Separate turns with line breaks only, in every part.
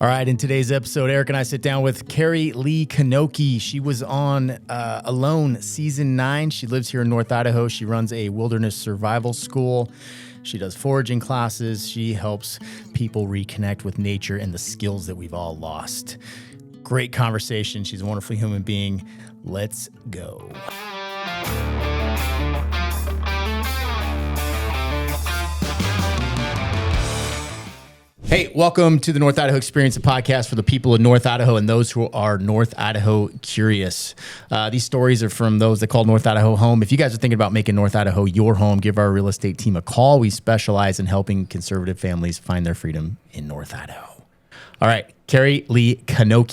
All right, in today's episode, Eric and I sit down with Karie Lee Knoke. She was on Alone Season 9. She lives here in North Idaho. She runs a wilderness survival school. She does foraging classes. She helps people reconnect with nature and the skills that we've all lost. Great conversation. She's a wonderful human being. Let's go. Hey, welcome to the North Idaho Experience, a podcast for the people of North Idaho and those who are North Idaho curious. These stories are from those that call North Idaho home. If you guys are thinking about making North Idaho your home, give our real estate team a call. We specialize in helping conservative families find their freedom in North Idaho. All right, Karie Lee Knoke.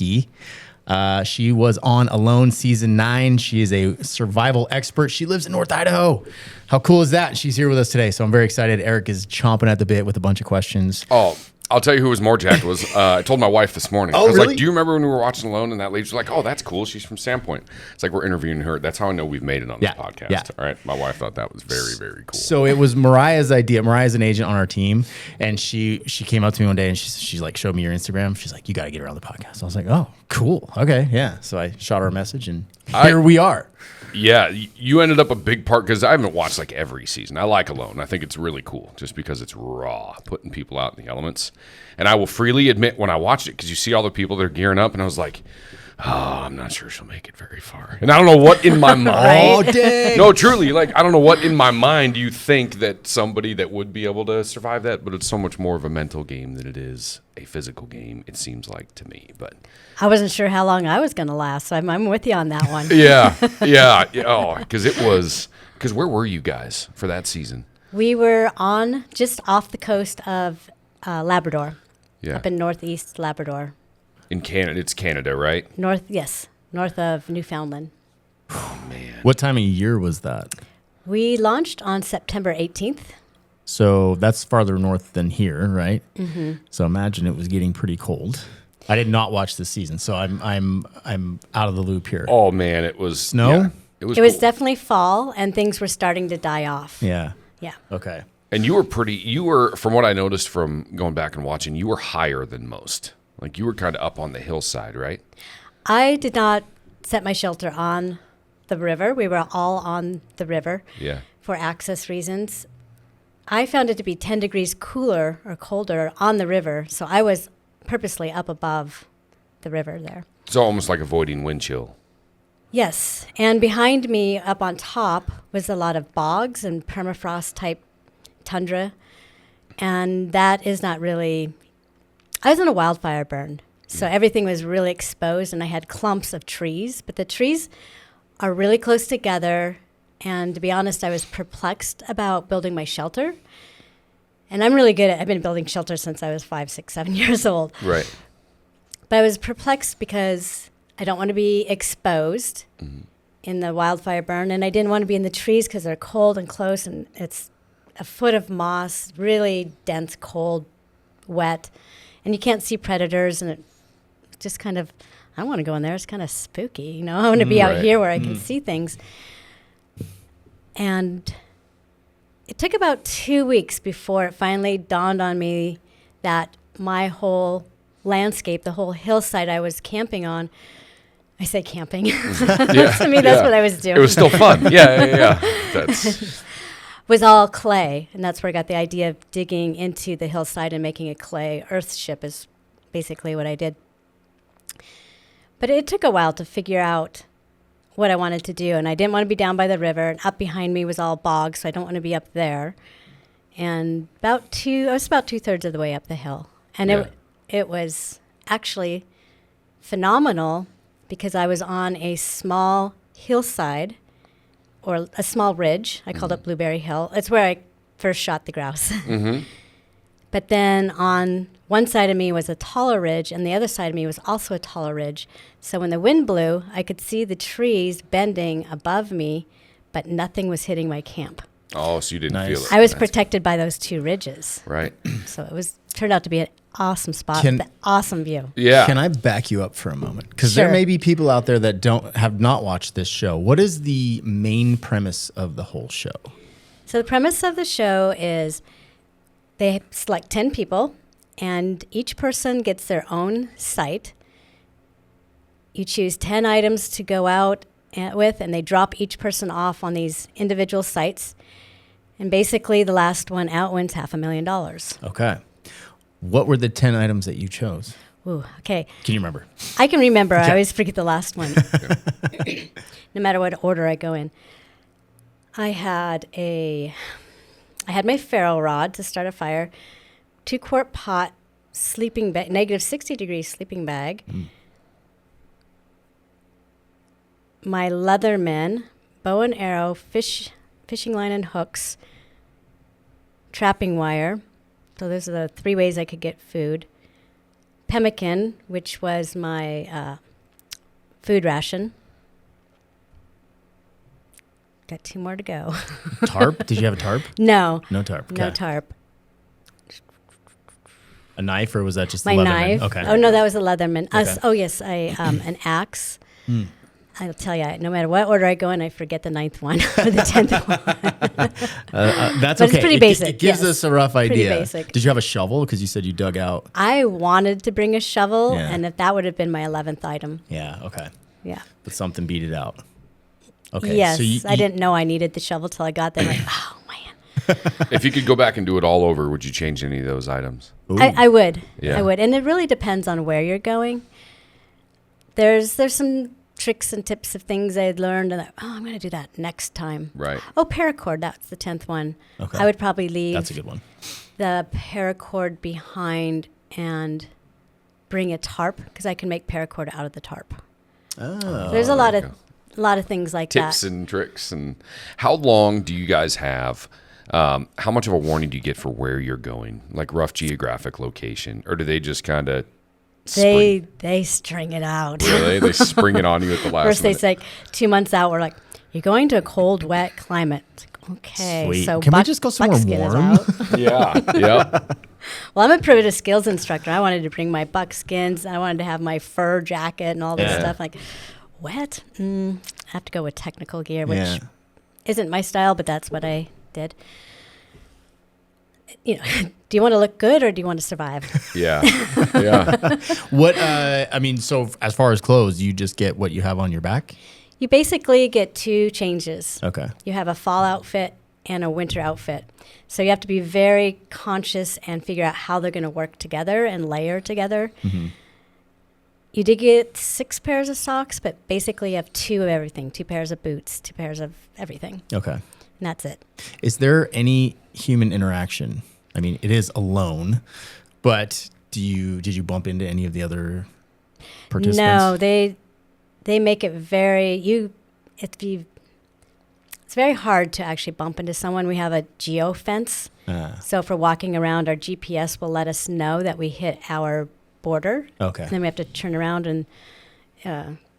She was on Alone Season 9. She is a survival expert. She lives in North Idaho. How cool is that? She's here with us today, so I'm very excited. Eric is chomping at the bit with a bunch of questions.
Oh, I'll tell you who was more jacked was, I told my wife this morning.
Oh,
I was
really?
like, do you remember when we were watching Alone and that lady was like, oh, that's cool. She's from Sandpoint. It's like we're interviewing her. That's how I know we've made it on this podcast.
Yeah.
All right. My wife thought that was very, very cool.
So it was Mariah's idea. Mariah's an agent on our team, and she came up to me one day and she's like, showed me your Instagram. She's like, you got to get her on the podcast. I was like, oh, cool. Okay. Yeah. So I shot her a message and here we are.
Yeah, you ended up a big part because I haven't watched like every season. I like Alone. I think it's really cool just because it's raw, putting people out in the elements. And I will freely admit when I watched it, because you see all the people that are gearing up, and I was like, oh, I'm not sure she'll make it very far. And I don't know what in my mind.
Oh, dang.
No, truly, like, I don't know what in my mind you think that somebody that would be able to survive that, but it's so much more of a mental game than it is a physical game, it seems like to me. But
I wasn't sure how long I was going to last. So I'm with you on that one.
Yeah. Oh, because where were you guys for that season?
We were on just off the coast of Labrador,
Yeah.
up in northeast Labrador.
In Canada, it's Canada, right?
North of Newfoundland.
Oh, man.
What time of year was that?
We launched on September 18th.
So that's farther north than here, right? Mm-hmm. So imagine it was getting pretty cold. I did not watch this season, so I'm out of the loop here.
Oh, man, it was...
Snow?
Yeah, it was
was
cool.
definitely fall, and things were starting to die off.
Yeah.
Yeah.
Okay.
And you were, from what I noticed from going back and watching, you were higher than most. Like, you were kind of up on the hillside, right?
I did not set my shelter on the river. We were all on the river
Yeah.
for access reasons. I found it to be 10 degrees cooler or colder on the river, so I was purposely up above the river there.
It's almost like avoiding wind chill.
Yes, and behind me up on top was a lot of bogs and permafrost type tundra, and that is not really... I was in a wildfire burn, so everything was really exposed, and I had clumps of trees, but the trees are really close together, and to be honest, I was perplexed about building my shelter. And I'm really good at... I've been building shelters since I was 5, 6, 7 years old.
Right.
But I was perplexed because I don't want to be exposed in the wildfire burn, and I didn't want to be in the trees because they're cold and close, and it's a foot of moss, really dense, cold, wet, and you can't see predators, and it just kind of... I don't want to go in there. It's kind of spooky, you know. I want to be out here where I can see things. And it took about 2 weeks before it finally dawned on me that my whole landscape, the whole hillside I was camping on, I say camping. To me, that's what I was doing.
It was still fun. Yeah. That's...
was all clay. And that's where I got the idea of digging into the hillside and making a clay earth ship is basically what I did. But it took a while to figure out what I wanted to do. And I didn't want to be down by the river. And up behind me was all bog, so I don't want to be up there. And I was about 2/3 of the way up the hill. And it was actually phenomenal because I was on a small hillside or a small ridge. I called it Blueberry Hill. It's where I first shot the grouse. But then on one side of me was a taller ridge, and the other side of me was also a taller ridge. So when the wind blew, I could see the trees bending above me, but nothing was hitting my camp.
Oh, so you didn't feel it.
I was protected by those two ridges.
Right.
So it turned out to be an awesome spot, with an awesome view.
Yeah.
Can I back you up for a moment? Because
Sure.
there may be people out there that have not watched this show. What is the main premise of the whole show?
So the premise of the show is they select 10 people, and each person gets their own site. You choose 10 items to go out with, and they drop each person off on these individual sites. And basically, the last one out wins $500,000.
Okay. What were the 10 items that you chose?
Ooh, okay.
Can you remember?
I can remember.
Okay.
I always forget the last one. No matter what order I go in. I had my ferro rod to start a fire, 2-quart pot, sleeping bag, negative 60-degree sleeping bag, my Leatherman, bow and arrow, fishing line and hooks, trapping wire. So those are the 3 ways I could get food. Pemmican, which was my food ration. Got 2 more to go.
Tarp? Did you have a tarp?
No.
No tarp.
No
Okay.
tarp.
A knife, or was that just
My
the Leatherman?
knife.
Okay.
Oh, no, that was a Leatherman.
Okay.
Oh, yes, an axe. I'll tell you, no matter what order I go in, I forget the 9th one or the 10th one.
That's
But
okay.
it's pretty
It
basic,
gives
yes.
us a rough
Pretty
idea.
basic.
Did you have a shovel? Because you said you dug out.
I wanted to bring a shovel,
Yeah.
and if that would have been my 11th item.
Yeah, okay.
Yeah.
But something beat it out. Okay.
Yes,
So
I didn't know I needed the shovel till I got there. Like, oh, man.
If you could go back and do it all over, would you change any of those items?
Ooh.
I would.
Yeah.
I would. And it really depends on where you're going. There's some tricks and tips of things I'd learned, and I'm going to do that next time.
Right.
Oh, paracord, that's the 10th one.
Okay.
I would probably leave
That's a good one.
the paracord behind and bring a tarp, because I can make paracord out of the tarp.
Oh.
There's a
there
lot
you
of
go.
things like
Tips
that.
and tricks. And how long do you guys have? How much of a warning do you get for where you're going, like rough geographic location, or do they just kind of
They string it out.
Really? They spring it on you at the last
First, they
minute.
say 2 months out, we're like, you're going to a cold, wet climate. It's like, okay,
Sweet.
so
Can we just go somewhere
buckskin is
warm?
out.
Yeah. Yeah.
Well, I'm a primitive skills instructor. I wanted to bring my buckskins. I wanted to have my fur jacket and all this
Yeah.
stuff. Like, wet? I have to go with technical gear, which
Yeah.
isn't my style, but that's what I did. You know, do you want to look good or do you want to survive?
Yeah. Yeah.
What, so as far as clothes, you just get what you have on your back?
You basically get 2 changes.
Okay.
You have a fall outfit and a winter outfit. So you have to be very conscious and figure out how they're going to work together and layer together.
Mm-hmm.
You did get 6 pairs of socks, but basically you have 2 of everything, 2 pairs of boots, 2 pairs of everything.
Okay.
And that's it.
Is there any human interaction? I mean, it is alone, but did you bump into any of the other participants?
No, they make it it's very hard to actually bump into someone. We have a geo fence. So if we're walking around, our GPS will let us know that we hit our border.
Okay.
And then we have to turn around and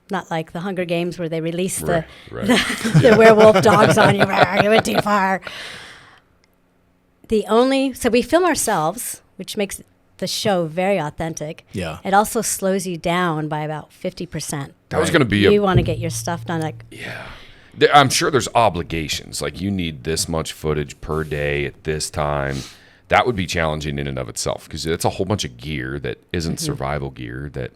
not like the Hunger Games where they release
Right.
the werewolf dogs on you. You went too far. So we film ourselves, which makes the show very authentic.
Yeah.
It also slows you down by about 50%.
That was going to be
You want to get your stuff done. Like,
Yeah. I'm sure there's obligations. Like you need this much footage per day at this time. That would be challenging in and of itself because it's a whole bunch of gear that isn't survival gear that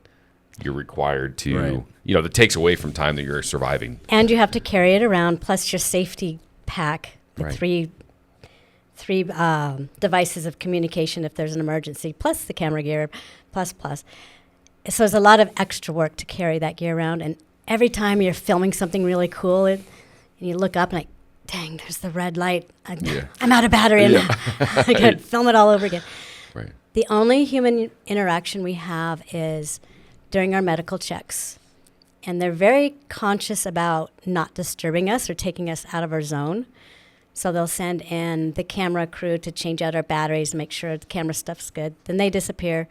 you're required to,
Right.
that takes away from time that you're surviving.
and you have to carry it around, plus your safety pack, the
Right.
three devices of communication if there's an emergency, plus the camera gear, plus. So there's a lot of extra work to carry that gear around. And every time you're filming something really cool, and you look up and like, dang, there's the red light. I'm out of battery. And I got to film it all over again.
Right.
The only human interaction we have is during our medical checks. And they're very conscious about not disturbing us or taking us out of our zone. So they'll send in the camera crew to change out our batteries, make sure the camera stuff's good. Then they disappear.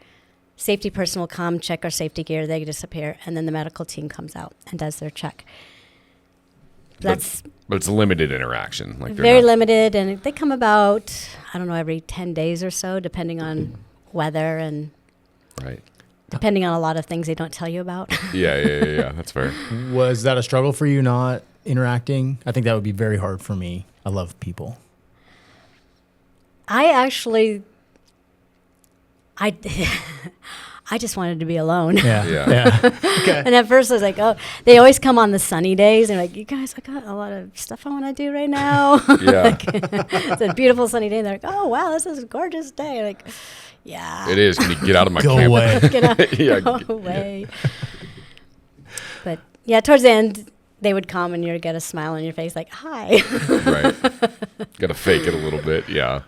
Safety person will come, check our safety gear, they disappear, and then the medical team comes out and does their check. That's
But it's limited interaction. Like they're
very
not-
limited, and they come about, every 10 days or so, depending on weather and
Right.
depending on a lot of things they don't tell you about.
Yeah. That's fair.
Was that a struggle for you not interacting? I think that would be very hard for me. I love people.
I I just wanted to be alone.
Yeah.
Okay.
And at first I was like, oh, they always come on the sunny days and like, you guys, I got a lot of stuff I want to do right now.
Yeah.
It's a beautiful sunny day. And they're like, oh, wow, this is a gorgeous day. Like, yeah.
It is. Can you get out of my
Go
camper?
away.
Get out,
Yeah,
go
get-
away. But yeah, towards the end, they would come and you'd get a smile on your face like, hi.
Right. Got to fake it a little bit. Yeah.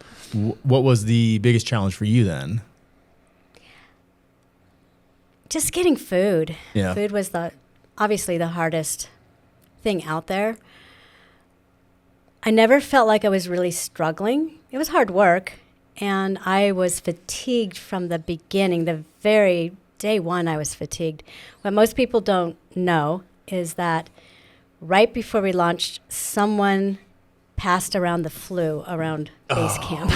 What was the biggest challenge for you then?
Just getting food.
Yeah.
Food was obviously the hardest thing out there. I never felt like I was really struggling. It was hard work, and I was fatigued from the beginning. The very day one, I was fatigued. What most people don't know is that right before we launched, someone passed around the flu around base camp.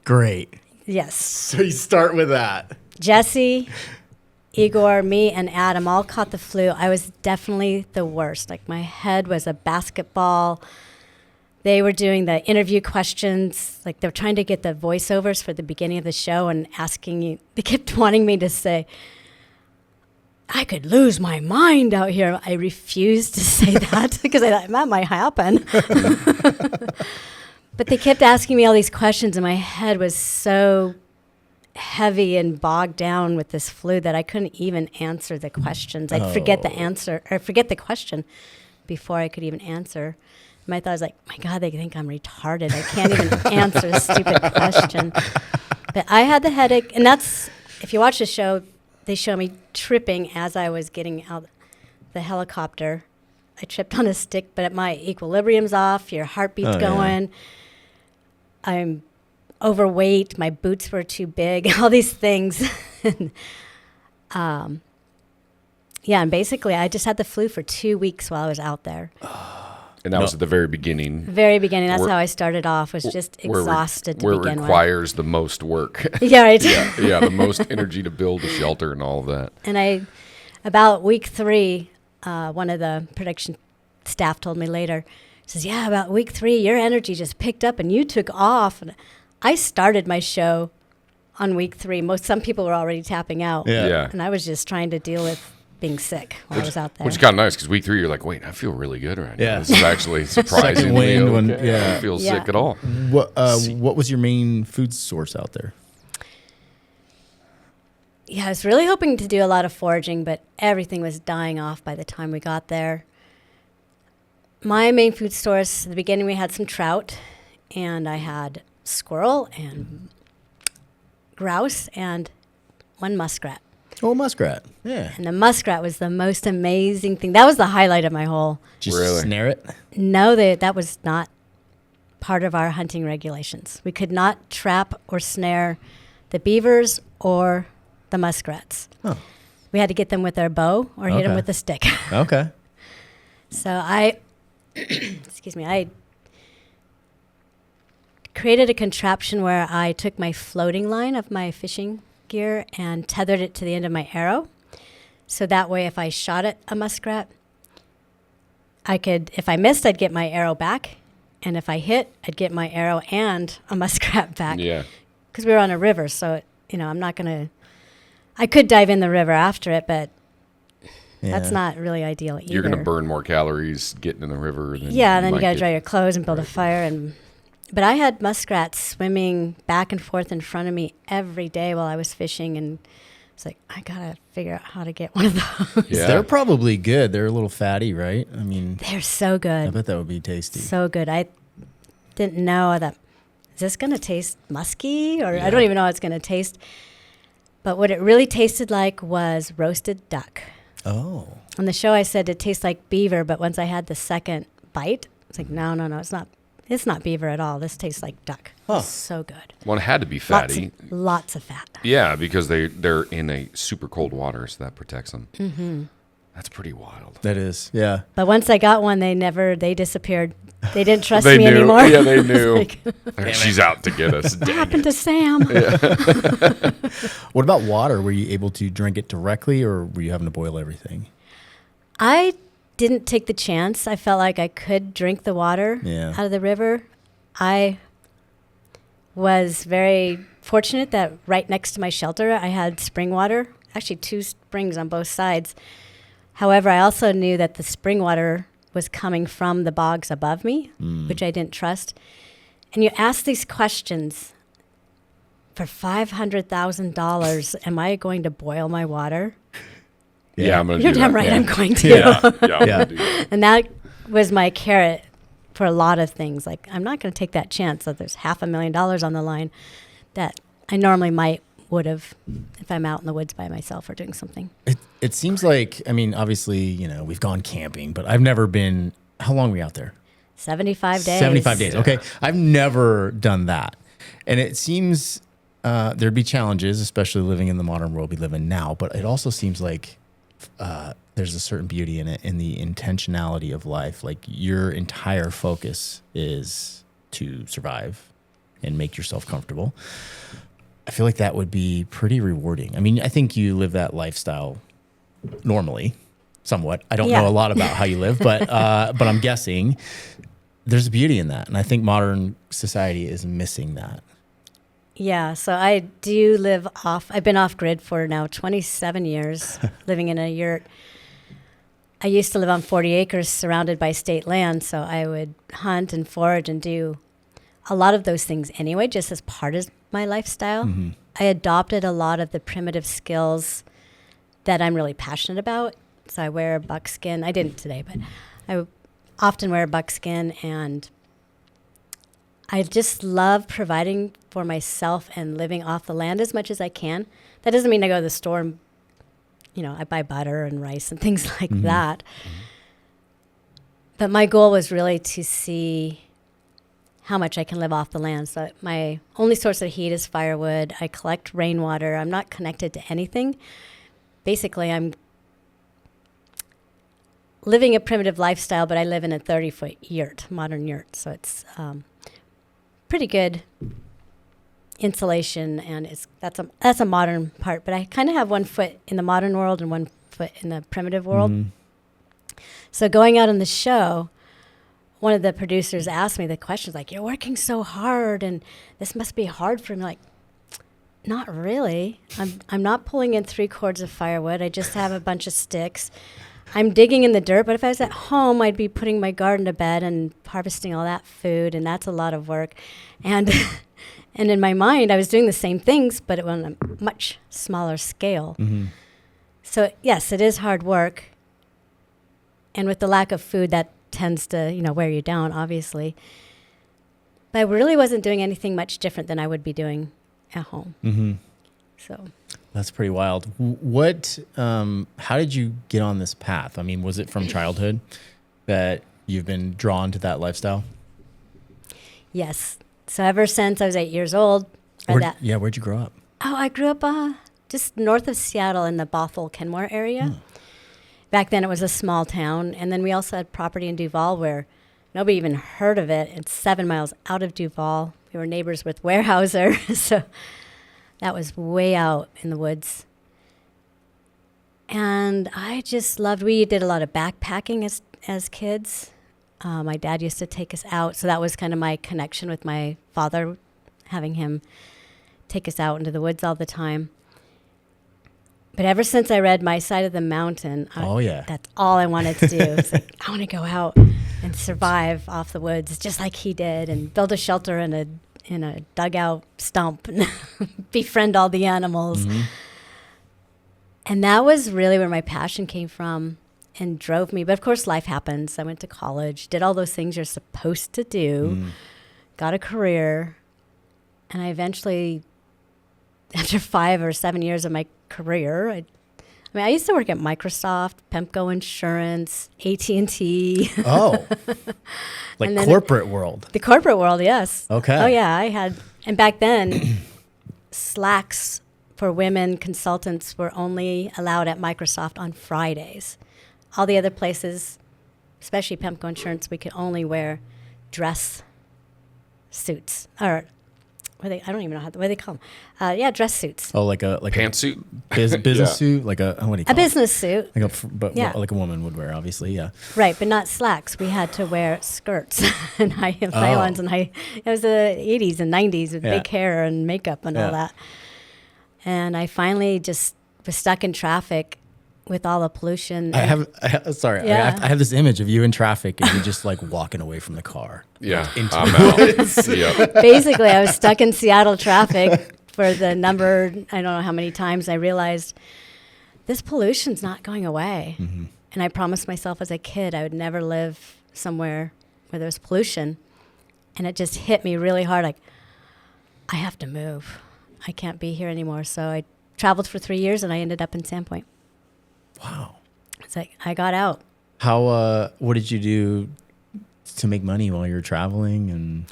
Great.
Yes.
So you start with that.
Jesse, Igor, me, and Adam all caught the flu. I was definitely the worst. Like, my head was a basketball. They were doing the interview questions. Like, they were trying to get the voiceovers for the beginning of the show and asking you. They kept wanting me to say, I could lose my mind out here. I refused to say that because I thought that might happen. But they kept asking me all these questions, and my head was so heavy and bogged down with this flu that I couldn't even answer the questions. I'd forget the answer or forget the question before I could even answer. My thought was like, my God, they think I'm retarded. I can't even answer a stupid question. But I had the headache, and that's, if you watch the show, they show me tripping as I was getting out the helicopter. I tripped on a stick, but my equilibrium's off, your heartbeat's going. I'm overweight, my boots were too big, all these things. And basically I just had the flu for 2 weeks while I was out there.
And that was at the very beginning.
Very beginning, that's how I started off, was just exhausted to
where
begin
it requires the most work.
Yeah, right.
yeah, the most energy to build a shelter and all of that.
And about week 3, one of the production staff told me later, says, yeah, about week 3, your energy just picked up and you took off. And I started my show on week 3. Some people were already tapping out.
Yeah.
And I was just trying to deal with being sick while I was out there.
Which is kind of nice because week 3, you're like, wait, I feel really good right now.
Yeah.
This is actually surprisingly
Second wind
okay.
when-
I don't feel
Yeah.
sick at all.
What was your main food source out there?
Yeah, I was really hoping to do a lot of foraging, but everything was dying off by the time we got there. My main food source, at the beginning, we had some trout, and I had squirrel and grouse and one muskrat.
Oh, muskrat. Yeah.
And the muskrat was the most amazing thing. That was the highlight of my whole.
Just
Really?
snare it?
No, that was not part of our hunting regulations. We could not trap or snare the beavers or the muskrats.
Oh.
We had to get them with our bow or hit them
Okay.
with a stick.
Okay.
So I created a contraption where I took my floating line of my fishing gear and tethered it to the end of my arrow. So that way, if I shot at a muskrat, if I missed, I'd get my arrow back. And if I hit, I'd get my arrow and a muskrat back.
Yeah.
Because we were on a river, so, I'm not going to, I could dive in the river after it, but that's not really ideal either.
You're going to burn more calories getting in the river. Than
Yeah, and then you
might
got to
get-
dry your clothes and build a fire. But I had muskrats swimming back and forth in front of me every day while I was fishing, and it's like, I got to figure out how to get one of those.
Yeah.
They're probably good. They're a little fatty, right? I mean,
They're so
I
good.
bet that would be tasty.
So good. I didn't know that, is this going to taste musky? Or
Yeah.
I don't even know how it's going to taste. But what it really tasted like was roasted duck.
Oh.
On the show, I said it tastes like beaver, but once I had the second bite, it's like, no, it's not. It's not beaver at all. This tastes like duck.
Huh.
It's so good.
Well, it had to be fatty.
Lots of fat.
Yeah, because they're in a super cold water, so that protects them. Mm-hmm. That's pretty wild.
That is, yeah.
But once I got one, they disappeared. They didn't trust
They
me
knew.
anymore.
Yeah, they knew.
Like,
She's out to get us.
what
Dang
happened
it.
to Sam?
What about water? Were you able to drink it directly, or were you having to boil everything?
I didn't take the chance. I felt like I could drink the water
Yeah.
out of the river. I was very fortunate that right next to my shelter, I had spring water, actually 2 springs on both sides. However, I also knew that the spring water was coming from the bogs above me, which I didn't trust. And you ask these questions, for $500,000, am I going to boil my water?
Yeah, I'm going to
You're
do
damn
that.
right
Yeah.
I'm going to.
Yeah, I'm gonna do that.
And that was my carrot for a lot of things. Like, I'm not going to take that chance that there's $500,000 on the line that I normally would have if I'm out in the woods by myself or doing something.
It seems like, I mean, obviously, we've gone camping, but I've never been, how long were we out there?
75 days.
75 days. Okay. I've never done that. And it seems there'd be challenges, especially living in the modern world we live in now. But it also seems like there's a certain beauty in it, in the intentionality of life. Like your entire focus is to survive and make yourself comfortable. I feel like that would be pretty rewarding. I mean, I think you live that lifestyle normally, somewhat. I don't know a lot about how you live, but I'm guessing there's a beauty in that. And I think modern society is missing that.
Yeah, so I do live off. I've been off grid for now 27 years, living in a yurt. I used to live on 40 acres surrounded by state land, so I would hunt and forage and do a lot of those things anyway, just as part of my lifestyle.
Mm-hmm.
I adopted a lot of the primitive skills that I'm really passionate about. So I wear buckskin. I didn't today, but I often wear buckskin, and I just love providing for myself and living off the land as much as I can. That doesn't mean I go to the store and, I buy butter and rice and things like that. But my goal was really to see how much I can live off the land. So my only source of heat is firewood. I collect rainwater. I'm not connected to anything. Basically, I'm living a primitive lifestyle, but I live in a 30-foot yurt, modern yurt. So it's pretty good insulation, and that's a modern part. But I kind of have 1 foot in the modern world and 1 foot in the primitive world. So going out on the show, one of the producers asked me the questions like, "You're working so hard, and this must be hard for me." Like, not really. I'm not pulling in 3 cords of firewood. I just have a bunch of sticks. I'm digging in the dirt, but if I was at home, I'd be putting my garden to bed and harvesting all that food, and that's a lot of work. And and in my mind, I was doing the same things, but on a much smaller scale. So yes, it is hard work. And with the lack of food, that tends to, wear you down, obviously. But I really wasn't doing anything much different than I would be doing at home. So
That's pretty wild. What? How did you get on this path? I mean, was it from childhood that you've been drawn to that lifestyle?
yes. So ever since I was 8 years old.
Where'd you grow up?
Oh, I grew up just north of Seattle in the Bothell-Kenmore area. Back then it was a small town. And then we also had property in Duval where nobody even heard of it. It's 7 miles out of Duval. We were neighbors with Weyerhaeuser. So that was way out in the woods. And I just we did a lot of backpacking as kids. My dad used to take us out. So that was kind of my connection with my father, having him take us out into the woods all the time. But ever since I read My Side of the Mountain, that's all I wanted to do. It's like, I want to go out and survive off the woods just like he did, and build a shelter in a dugout stump and befriend all the animals. And that was really where my passion came from and drove me. But of course, life happens. I went to college, did all those things you're supposed to do, got a career, and I eventually, after 5 or 7 years of my career, I used to work at Microsoft, Pemco Insurance, AT&T.
Oh, like corporate world.
The corporate world, yes.
Okay.
Oh, yeah. I had, and back then, slacks for women consultants were only allowed at Microsoft on Fridays. All the other places, especially Pemco Insurance, we could only wear dress suits, or I don't even know what they call them. Dress suits.
Oh, like a
Pantsuit?
business suit, like what do you call
A business suit.
it? Like a woman would wear, obviously, yeah.
Right, but not slacks. We had to wear skirts and high nylons and high. It was the 80s and 90s with big hair and makeup and all that. And I finally just was stuck in traffic with all the pollution.
I have this image of you in traffic and you're just like walking away from the car.
Yeah,
into
I'm
the
out. Yep.
Basically, I was stuck in Seattle traffic for the number, I don't know how many times I realized this pollution's not going away. Mm-hmm. And I promised myself as a kid I would never live somewhere where there was pollution. And it just hit me really hard, like, I have to move. I can't be here anymore. So I traveled for 3 years and I ended up in Sandpoint.
Wow.
It's like I got out.
How? What did you do to make money while you were traveling? And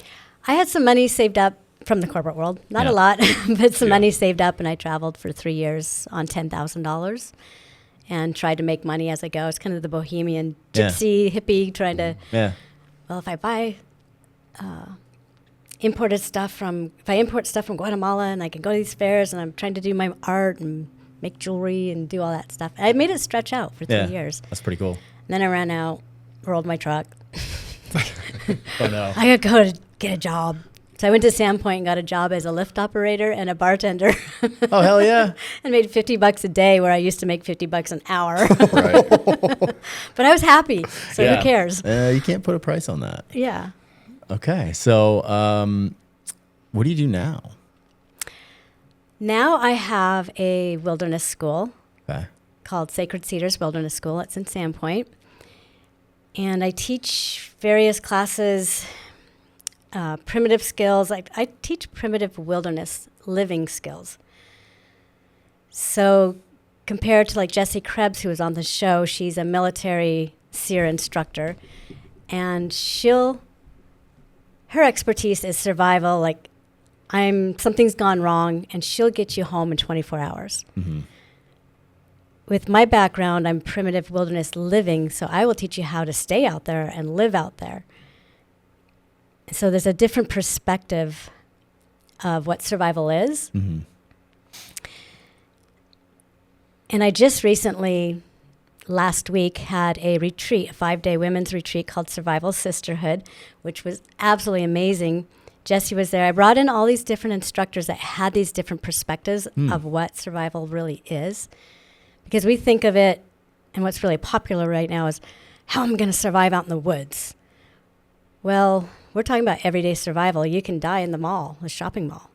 I had some money saved up from the corporate world. Not a lot, but some money saved up, and I traveled for 3 years on $10,000 and tried to make money as I go. It's kind of the bohemian gypsy hippie trying to. Yeah. Well, if I buy import stuff from Guatemala, and I can go to these fairs, and I'm trying to do my art and make jewelry and do all that stuff. I made it stretch out for 3 years.
That's pretty cool.
And then I ran out, rolled my truck.
Oh, no.
I got to go to get a job. So I went to Sandpoint and got a job as a lift operator and a bartender.
Oh, hell yeah.
And made $50 a day where I used to make $50 an hour.
Right.
But I was happy, so who cares?
You can't put a price on that.
Yeah.
Okay, so what do you do now?
Now I have a wilderness school called Sacred Cedars Wilderness School. It's in Sandpoint. And I teach various classes, primitive skills. I teach primitive wilderness living skills. So compared to like Jessie Krebs, who was on the show, she's a military SEER instructor. And her expertise is survival, like something's gone wrong, and she'll get you home in 24 hours. Mm-hmm. With my background, I'm primitive wilderness living, so I will teach you how to stay out there and live out there. So there's a different perspective of what survival is. Mm-hmm. And I just recently, last week, had a retreat, a 5-day women's retreat called Survival Sisterhood, which was absolutely amazing. Jessie was there. I brought in all these different instructors that had these different perspectives of what survival really is. Because we think of it, and what's really popular right now is how I'm going to survive out in the woods. Well, we're talking about everyday survival. You can die in the mall, the shopping mall,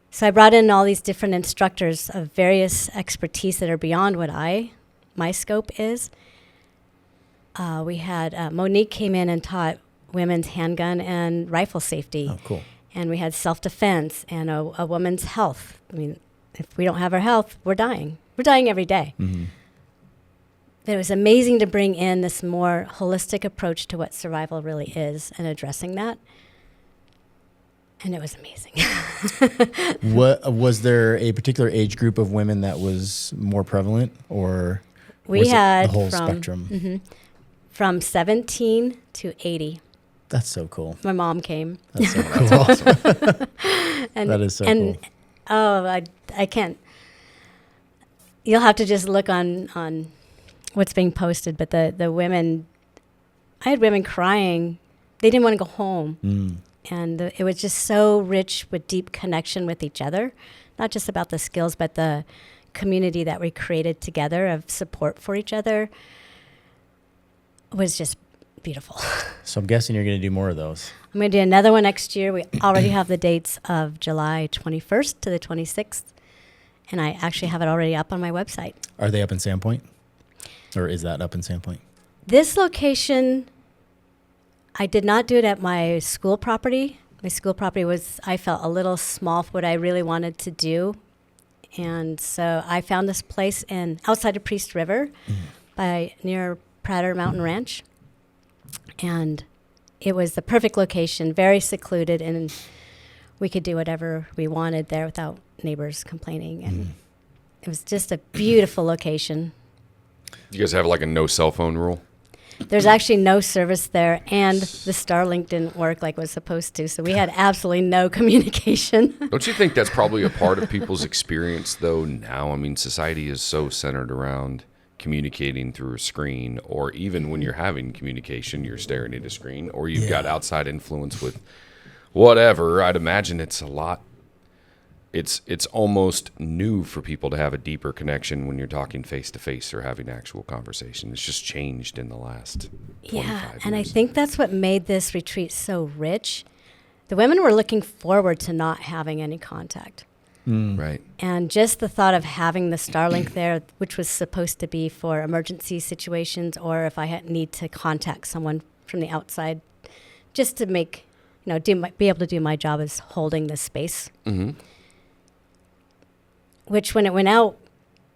So I brought in all these different instructors of various expertise that are beyond what my scope is. We had Monique came in and taught women's handgun and rifle safety.
Oh, cool.
And we had self-defense and a woman's health. I mean, if we don't have our health, we're dying. We're dying every day. Mm-hmm. But it was amazing to bring in this more holistic approach to what survival really is and addressing that. And it was amazing.
Was there a particular age group of women that was more prevalent, or
we had
the whole spectrum? Mm-hmm,
from 17 to 80.
That's so cool.
My mom came.
That's so cool. That's awesome. That is so cool.
Oh, I can't. You'll have to just look on what's being posted. But the women, I had women crying. They didn't want to go home. Mm. And it was just so rich with deep connection with each other, not just about the skills, but the community that we created together of support for each other was just beautiful.
So I'm guessing you're going to do more of those.
I'm going to do another one next year. We already have the dates of July 21st to the 26th, and I actually have it already up on my website.
Are they up in Sandpoint? Or is that up in Sandpoint?
This location, I did not do it at my school property. My school property I felt a little small for what I really wanted to do. And so I found this place outside of Priest River near Prater Mountain Ranch. And it was the perfect location, very secluded, and we could do whatever we wanted there without neighbors complaining. And it was just a beautiful location.
You guys have like a no cell phone rule?
There's actually no service there, and the Starlink didn't work like it was supposed to, so we had absolutely no communication.
Don't you think that's probably a part of people's experience, though, now? I mean, society is so centered around communicating through a screen, or even when you're having communication, you're staring at a screen, or you've got outside influence with whatever. I'd imagine it's a lot. It's almost new for people to have a deeper connection when you're talking face-to-face or having actual conversation. It's just changed in the last 25 years.
And I think that's what made this retreat so rich. The women were looking forward to not having any contact.
Right.
And just the thought of having the Starlink there, which was supposed to be for emergency situations or if I need to contact someone from the outside, just to make, be able to do my job as holding this space.
Mm-hmm.
Which when it went out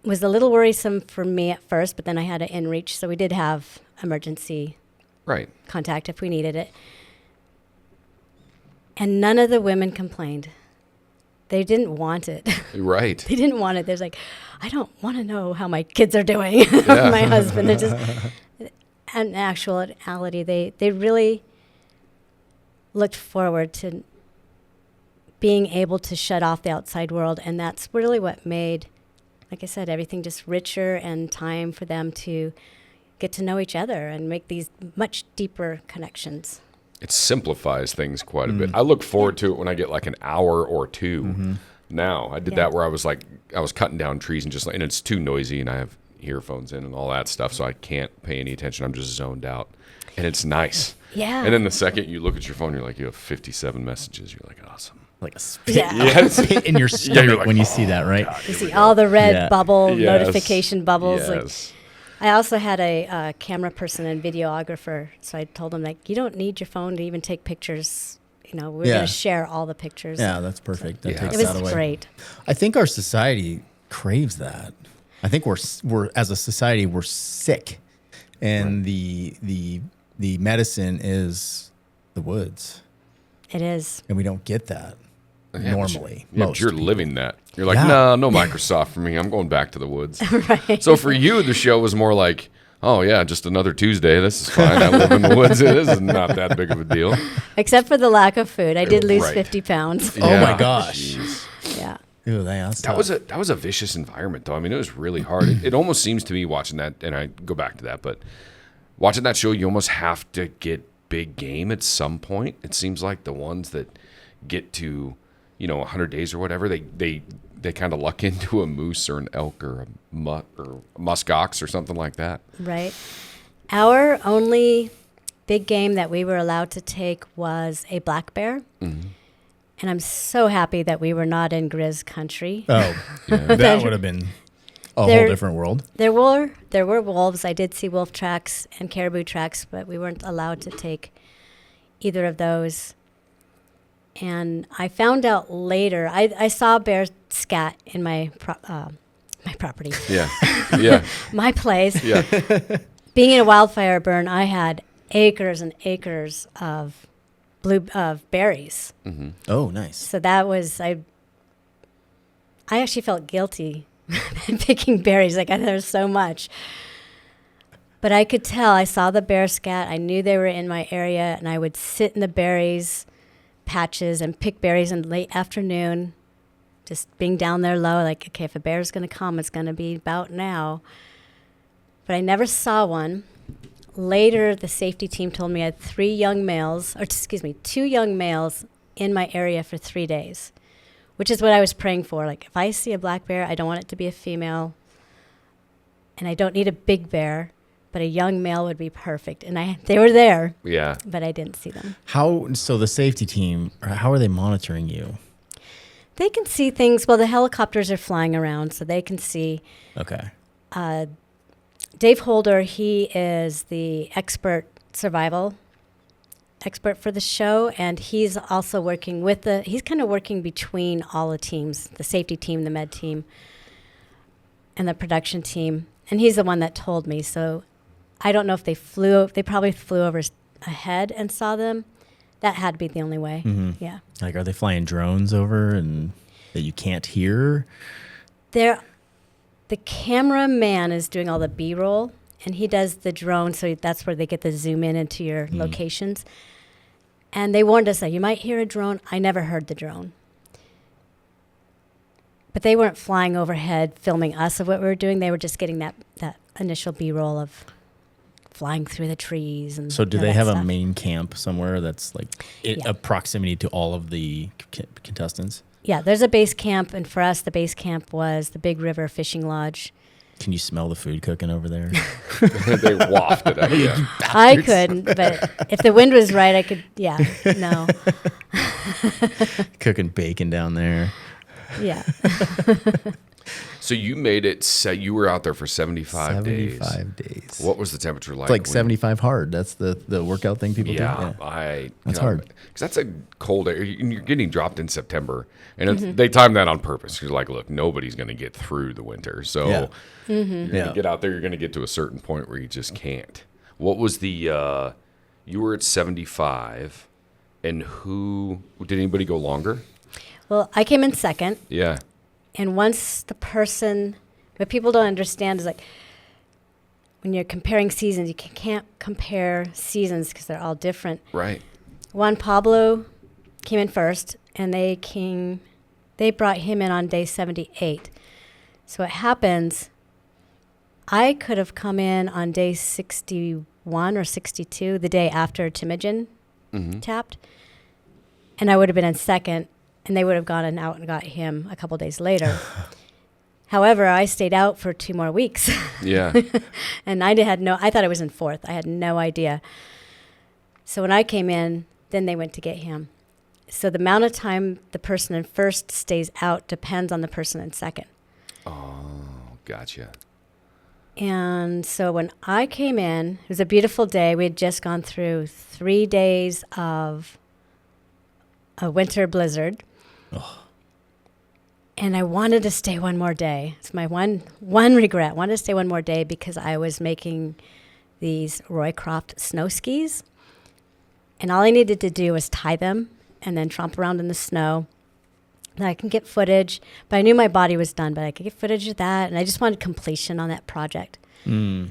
was a little worrisome for me at first, but then I had it in reach. So we did have emergency contact if we needed it. And none of the women complained. They didn't want it.
Right.
They didn't want it. There's like, I don't want to know how my kids are doing. My husband. In actuality, they really looked forward to being able to shut off the outside world. And that's really what made, like I said, everything just richer and time for them to get to know each other and make these much deeper connections.
It simplifies things quite a bit. I look forward to it when I get like an hour or two. Now I did that where I was cutting down trees and it's too noisy and I have earphones in and all that stuff. So I can't pay any attention. I'm just zoned out and it's nice.
Yeah.
And then the second you look at your phone, you're like, you have 57 messages. You're like, awesome.
Like a spit in your stomach when you see that, right?
God,
you see all the red bubble
Yes.
notification bubbles.
Yes.
I also had a camera person and videographer, so I told them, like, you don't need your phone to even take pictures. We're going to share all the pictures.
Yeah, that's perfect. That takes
it
that away.
was great.
I think our society craves that. I think we're as a society we're sick, and the medicine is the woods.
It is,
and we don't get that normally.
But you're
people.
living that. You're like, no Microsoft for me. I'm going back to the woods.
right.
So for you, the show was more like, oh yeah, just another Tuesday. This is fine. I live in the woods. This is not that big of a deal.
Except for the lack of food. I did lose
Right.
50 pounds.
Oh my gosh.
Jeez.
Yeah.
Ooh, that's
That was a vicious environment, though. I mean, it was really hard. It almost seems to me watching that, and I go back to that, but watching that show, you almost have to get big game at some point. It seems like the ones that get to 100 days or whatever, they kind of luck into a moose or an elk or a musk ox or something like that.
Right. Our only big game that we were allowed to take was a black bear.
Mm-hmm.
And I'm so happy that we were not in Grizz country.
Oh, that would have been a whole different world.
There were wolves. I did see wolf tracks and caribou tracks, but we weren't allowed to take either of those. And I found out later, I saw bears scat in my property.
Yeah. Yeah.
My place.
Yeah.
Being in a wildfire burn, I had acres and acres of berries.
Mm-hmm.
Oh, nice.
So that was, I actually felt guilty picking berries. Like, there's so much. But I could tell, I saw the bear scat. I knew they were in my area, and I would sit in the berries patches and pick berries in late afternoon, just being down there low, like, okay, if a bear's going to come, it's going to be about now. But I never saw one. Later, the safety team told me I had 2 young males in my area for 3 days, which is what I was praying for. Like, if I see a black bear, I don't want it to be a female, and I don't need a big bear, but a young male would be perfect. And they were there, but I didn't see them.
So the safety team, how are they monitoring you?
They can see things. Well, the helicopters are flying around, so they can see.
Okay.
Dave Holder, he is the survival expert for the show, and he's also working he's kind of working between all the teams, the safety team, the med team, and the production team. And he's the one that told me. So I don't know if they probably flew over ahead and saw them. That had to be the only way.
Mm-hmm.
Yeah.
Like, are they flying drones over and that you can't hear?
The cameraman is doing all the B-roll, and he does the drone, so that's where they get the zoom in into your locations. And they warned us that you might hear a drone. I never heard the drone. But they weren't flying overhead filming us of what we were doing. They were just getting that initial B-roll of flying through the trees. And
so do they have
stuff.
a main camp somewhere that's like a proximity to all of the contestants?
Yeah, there's a base camp, and for us, the base camp was the Big River Fishing Lodge.
Can you smell the food cooking over there?
They wafted it. Yeah.
I couldn't, but if the wind was right, I could, no.
Cooking bacon down there.
Yeah.
So you made it, you were out there for 75 days.
75 days.
What was the temperature like?
It's like 75 hard. That's the workout thing people do.
Yeah,
that's hard.
Because that's a cold air. You're getting dropped in September. And they timed that on purpose. You're like, look, nobody's going to get through the winter. So you're going to get out there. You're going to get to a certain point where you just can't. What was the, you were at 75. And did anybody go longer?
Well, I came in second.
Yeah.
And once what people don't understand is like, when you're comparing seasons, you can't compare seasons because they're all different.
Right.
Juan Pablo came in first, and they brought him in on day 78. So what happens, I could have come in on day 61 or 62, the day after Timogen tapped, and I would have been in second. And they would have gone out and got him a couple days later. However, I stayed out for 2 more weeks.
Yeah.
And I thought I was in fourth. I had no idea. So when I came in, then they went to get him. So the amount of time the person in first stays out depends on the person in second.
Oh, gotcha.
And so when I came in, it was a beautiful day. We had just gone through 3 days of a winter blizzard. Oh. And I wanted to stay one more day. It's my one regret. I wanted to stay one more day because I was making these Roycroft snow skis. And all I needed to do was tie them and then tromp around in the snow. And I can get footage. But I knew my body was done, but I could get footage of that. And I just wanted completion on that project. And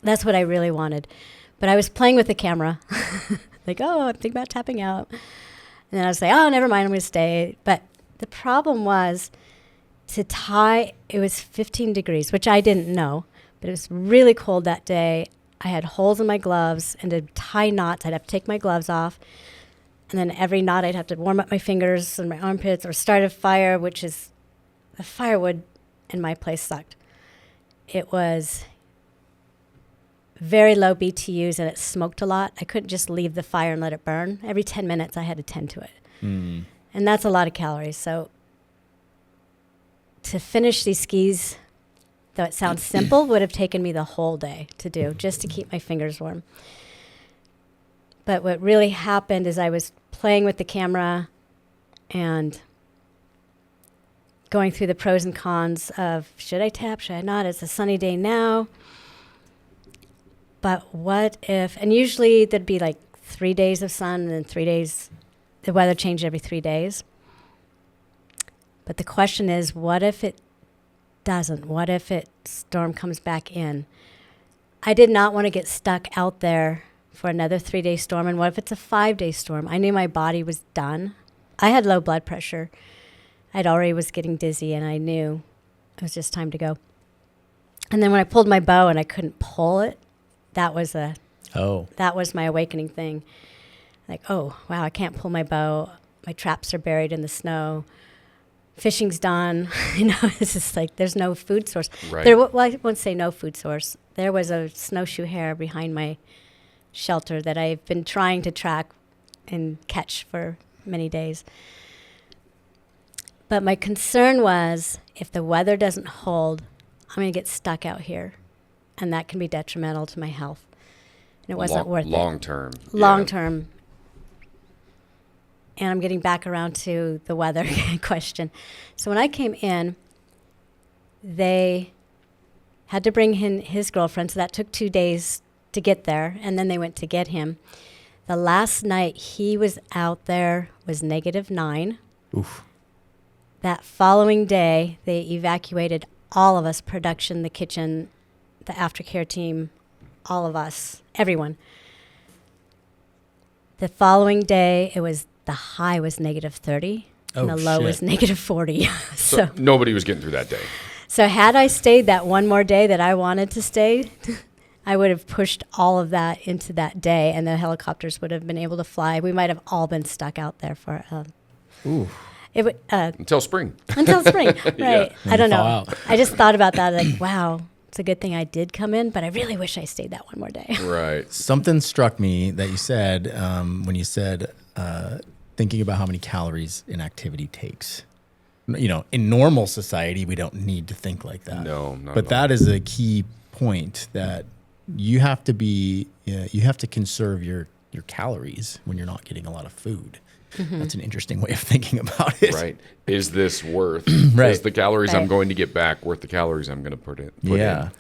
that's what I really wanted. But I was playing with the camera. Like, I'm thinking about tapping out. And then I was like, never mind, I'm going to stay. But the problem was to tie, it was 15 degrees, which I didn't know. But it was really cold that day. I had holes in my gloves, and to tie knots, I'd have to take my gloves off. And then every knot, I'd have to warm up my fingers and my armpits or start a fire, which is, the firewood in my place sucked. It was very low BTUs, and it smoked a lot. I couldn't just leave the fire and let it burn. Every 10 minutes, I had to tend to it. And that's a lot of calories. So to finish these skis, though it sounds simple, would have taken me the whole day to do, just to keep my fingers warm. But what really happened is I was playing with the camera and going through the pros and cons of, should I tap, should I not? It's a sunny day now. But what if, and usually there'd be like 3 days of sun and then 3 days, the weather changed every 3 days. But the question is, what if it doesn't? What if storm comes back in? I did not want to get stuck out there for another 3-day storm. And what if it's a 5-day storm? I knew my body was done. I had low blood pressure. I'd already was getting dizzy, and I knew it was just time to go. And then when I pulled my bow and I couldn't pull it, that was my awakening thing. Like, oh, wow, I can't pull my bow. My traps are buried in the snow. Fishing's done. It's just like there's no food source.
Right.
I won't say no food source. There was a snowshoe hare behind my shelter that I've been trying to track and catch for many days. But my concern was, if the weather doesn't hold, I'm going to get stuck out here. And that can be detrimental to my health. And it wasn't worth it.
Long term.
Long term. And I'm getting back around to the weather question. So when I came in, they had to bring in his girlfriend. So that took 2 days to get there. And then they went to get him. The last night he was out there was -9.
Oof.
That following day, they evacuated all of us, production, the kitchen, the aftercare team, all of us, everyone. The following day, the high was -30 and the low was -40.
So nobody was getting through that day.
So had I stayed that one more day that I wanted to stay, I would have pushed all of that into that day, and the helicopters would have been able to fly. We might have all been stuck out there for
until spring.
Until spring, right?
Yeah.
I don't know.
Out.
I just thought about that, like, wow, it's a good thing I did come in, but I really wish I stayed that one more day.
Right.
Something struck me that you said when you said thinking about how many calories inactivity takes. You know, in normal society, we don't need to think like that.
No, not
but
at all.
that is a key point that you have to conserve your calories when you're not getting a lot of food. Mm-hmm. That's an interesting way of thinking about it.
Right. Is this worth
Right.
is the calories I'm
Right.
going to get back worth the calories I'm going to put in?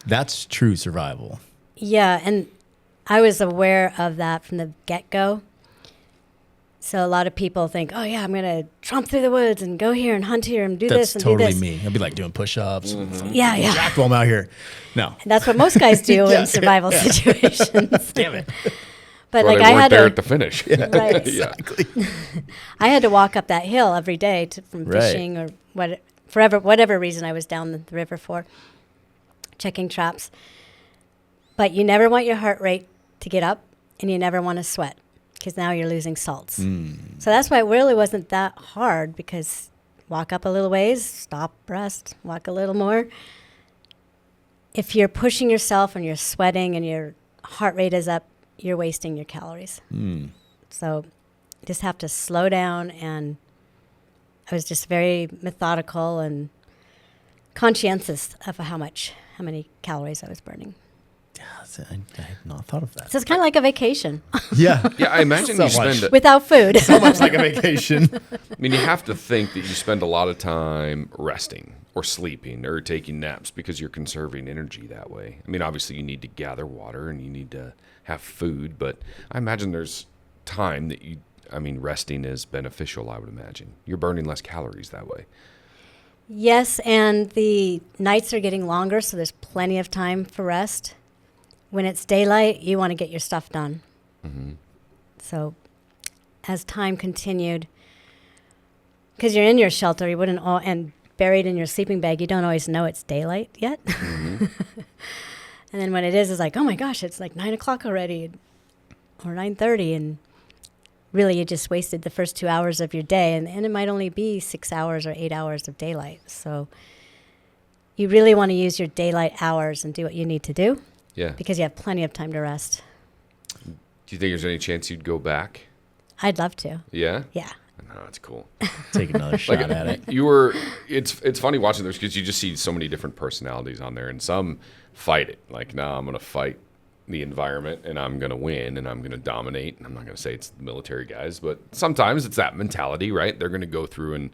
That's true survival.
Yeah, and I was aware of that from the get-go. So a lot of people think, oh, yeah, I'm going to tromp through the woods and go here and hunt here and do
That's
this and
totally
do this.
me. I'd be like doing push-ups.
Yeah, yeah.
Jack while I'm out here. No.
And that's what most guys do
Yeah,
in survival situations.
Damn it.
But
Well,
like
they
I
weren't
had
there
to,
at the finish.
right.
Exactly.
I had to walk up that hill every day from
Right.
fishing or whatever reason I was down the river for, checking traps. But you never want your heart rate to get up, and you never want to sweat because now you're losing salts. So that's why it really wasn't that hard, because walk up a little ways, stop, rest, walk a little more. If you're pushing yourself and you're sweating and your heart rate is up, you're wasting your calories. So you just have to slow down, and I was just very methodical and conscientious of how many calories I was burning.
I had not thought of that.
So it's kind of like a vacation
Yeah.
Yeah, I imagine
So
you spend
much.
without food.
So much like a vacation.
I mean, you have to think that you spend a lot of time resting or sleeping or taking naps because you're conserving energy that way. I mean, obviously you need to gather water and you need to have food, but I imagine there's time that resting is beneficial, I would imagine. You're burning less calories that way.
Yes, and the nights are getting longer, so there's plenty of time for rest. When it's daylight, you want to get your stuff done.
Mm-hmm.
So as time continued, because you're in your shelter, you wouldn't and buried in your sleeping bag, you don't always know it's daylight yet.
Mm-hmm.
And then when it is, it's like, oh my gosh, it's like 9 o'clock already, or 9:30, and really you just wasted the first 2 hours of your day, and it might only be 6 hours or 8 hours of daylight. So you really want to use your daylight hours and do what you need to do,
Yeah.
because you have plenty of time to rest.
Do you think there's any chance you'd go back?
I'd love to.
Yeah?
Yeah.
No, that's cool.
Take another shot at it.
It's funny watching those because you just see so many different personalities on there, and some fight it. Like, no, I'm going to fight the environment and I'm going to win and I'm going to dominate. I'm not going to say it's the military guys, but sometimes it's that mentality, right? They're going to go through and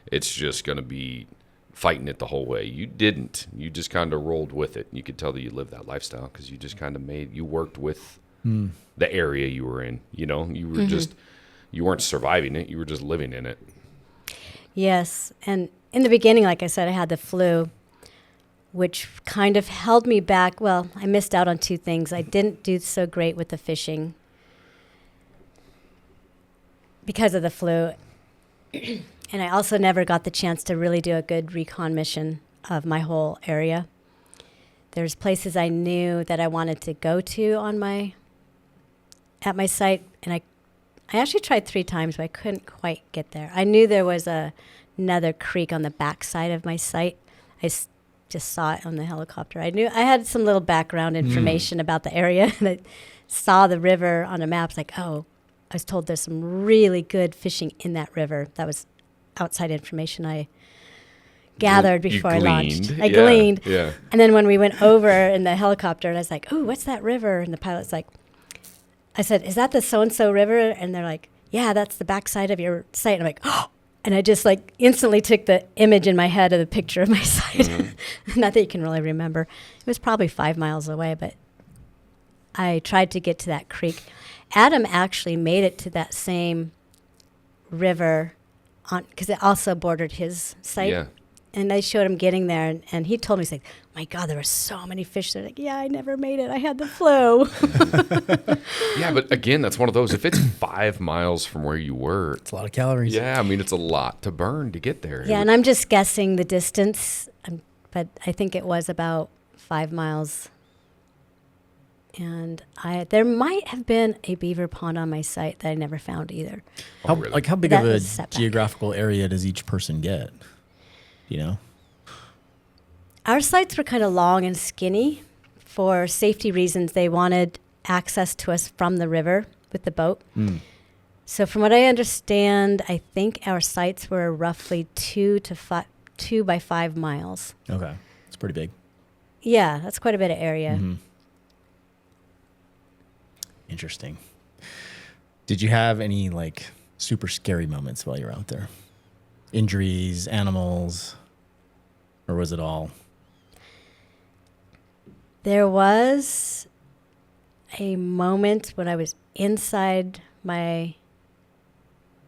it's just going to be fighting it the whole way. You didn't. You just kind of rolled with it. You could tell that you lived that lifestyle because you just kind of you worked with the area you were in. You know, you were you weren't surviving it. You were just living in it.
Yes. And in the beginning, like I said, I had the flu, which kind of held me back. Well, I missed out on two things. I didn't do so great with the fishing because of the flu. And I also never got the chance to really do a good recon mission of my whole area. There's places I knew that I wanted to go to at my site, and I actually tried 3 times, but I couldn't quite get there. I knew there was another creek on the back side of my site. I just saw it on the helicopter. I knew I had some little background information about the area, and I saw the river on a map. It's like, oh, I was told there's some really good fishing in that river. That was outside information I gathered before I launched. I gleaned.
Yeah.
And then when we went over in the helicopter, and I was like, oh, what's that river? And the pilot's like, I said, is that the so-and-so river? And they're like, yeah, that's the backside of your site. And I'm like, oh. And I just like instantly took the image in my head of the picture of my site. Not that you can really remember. It was probably 5 miles away, but I tried to get to that creek. Adam actually made it to that same river because it also bordered his site.
Yeah.
And I showed him getting there, and he told me, he's like, my God, there were so many fish. They're like, yeah, I never made it. I had the flu.
Yeah, but again, that's one of those. If it's 5 miles from where you were,
It's a lot of calories.
yeah, I mean, it's a lot to burn to get there.
Yeah, and I'm just guessing the distance, but I think it was about 5 miles. And there might have been a beaver pond on my site that I never found either.
How,
really?
like how big
That
of a
was setback.
geographical area does each person get? You know?
Our sites were kind of long and skinny. For safety reasons, they wanted access to us from the river with the boat. So from what I understand, I think our sites were roughly 2 by 5 miles.
Okay. It's pretty big.
Yeah, that's quite a bit of area.
Interesting. Did you have any like super scary moments while you were out there? Injuries, animals, or was it all?
There was a moment when I was inside my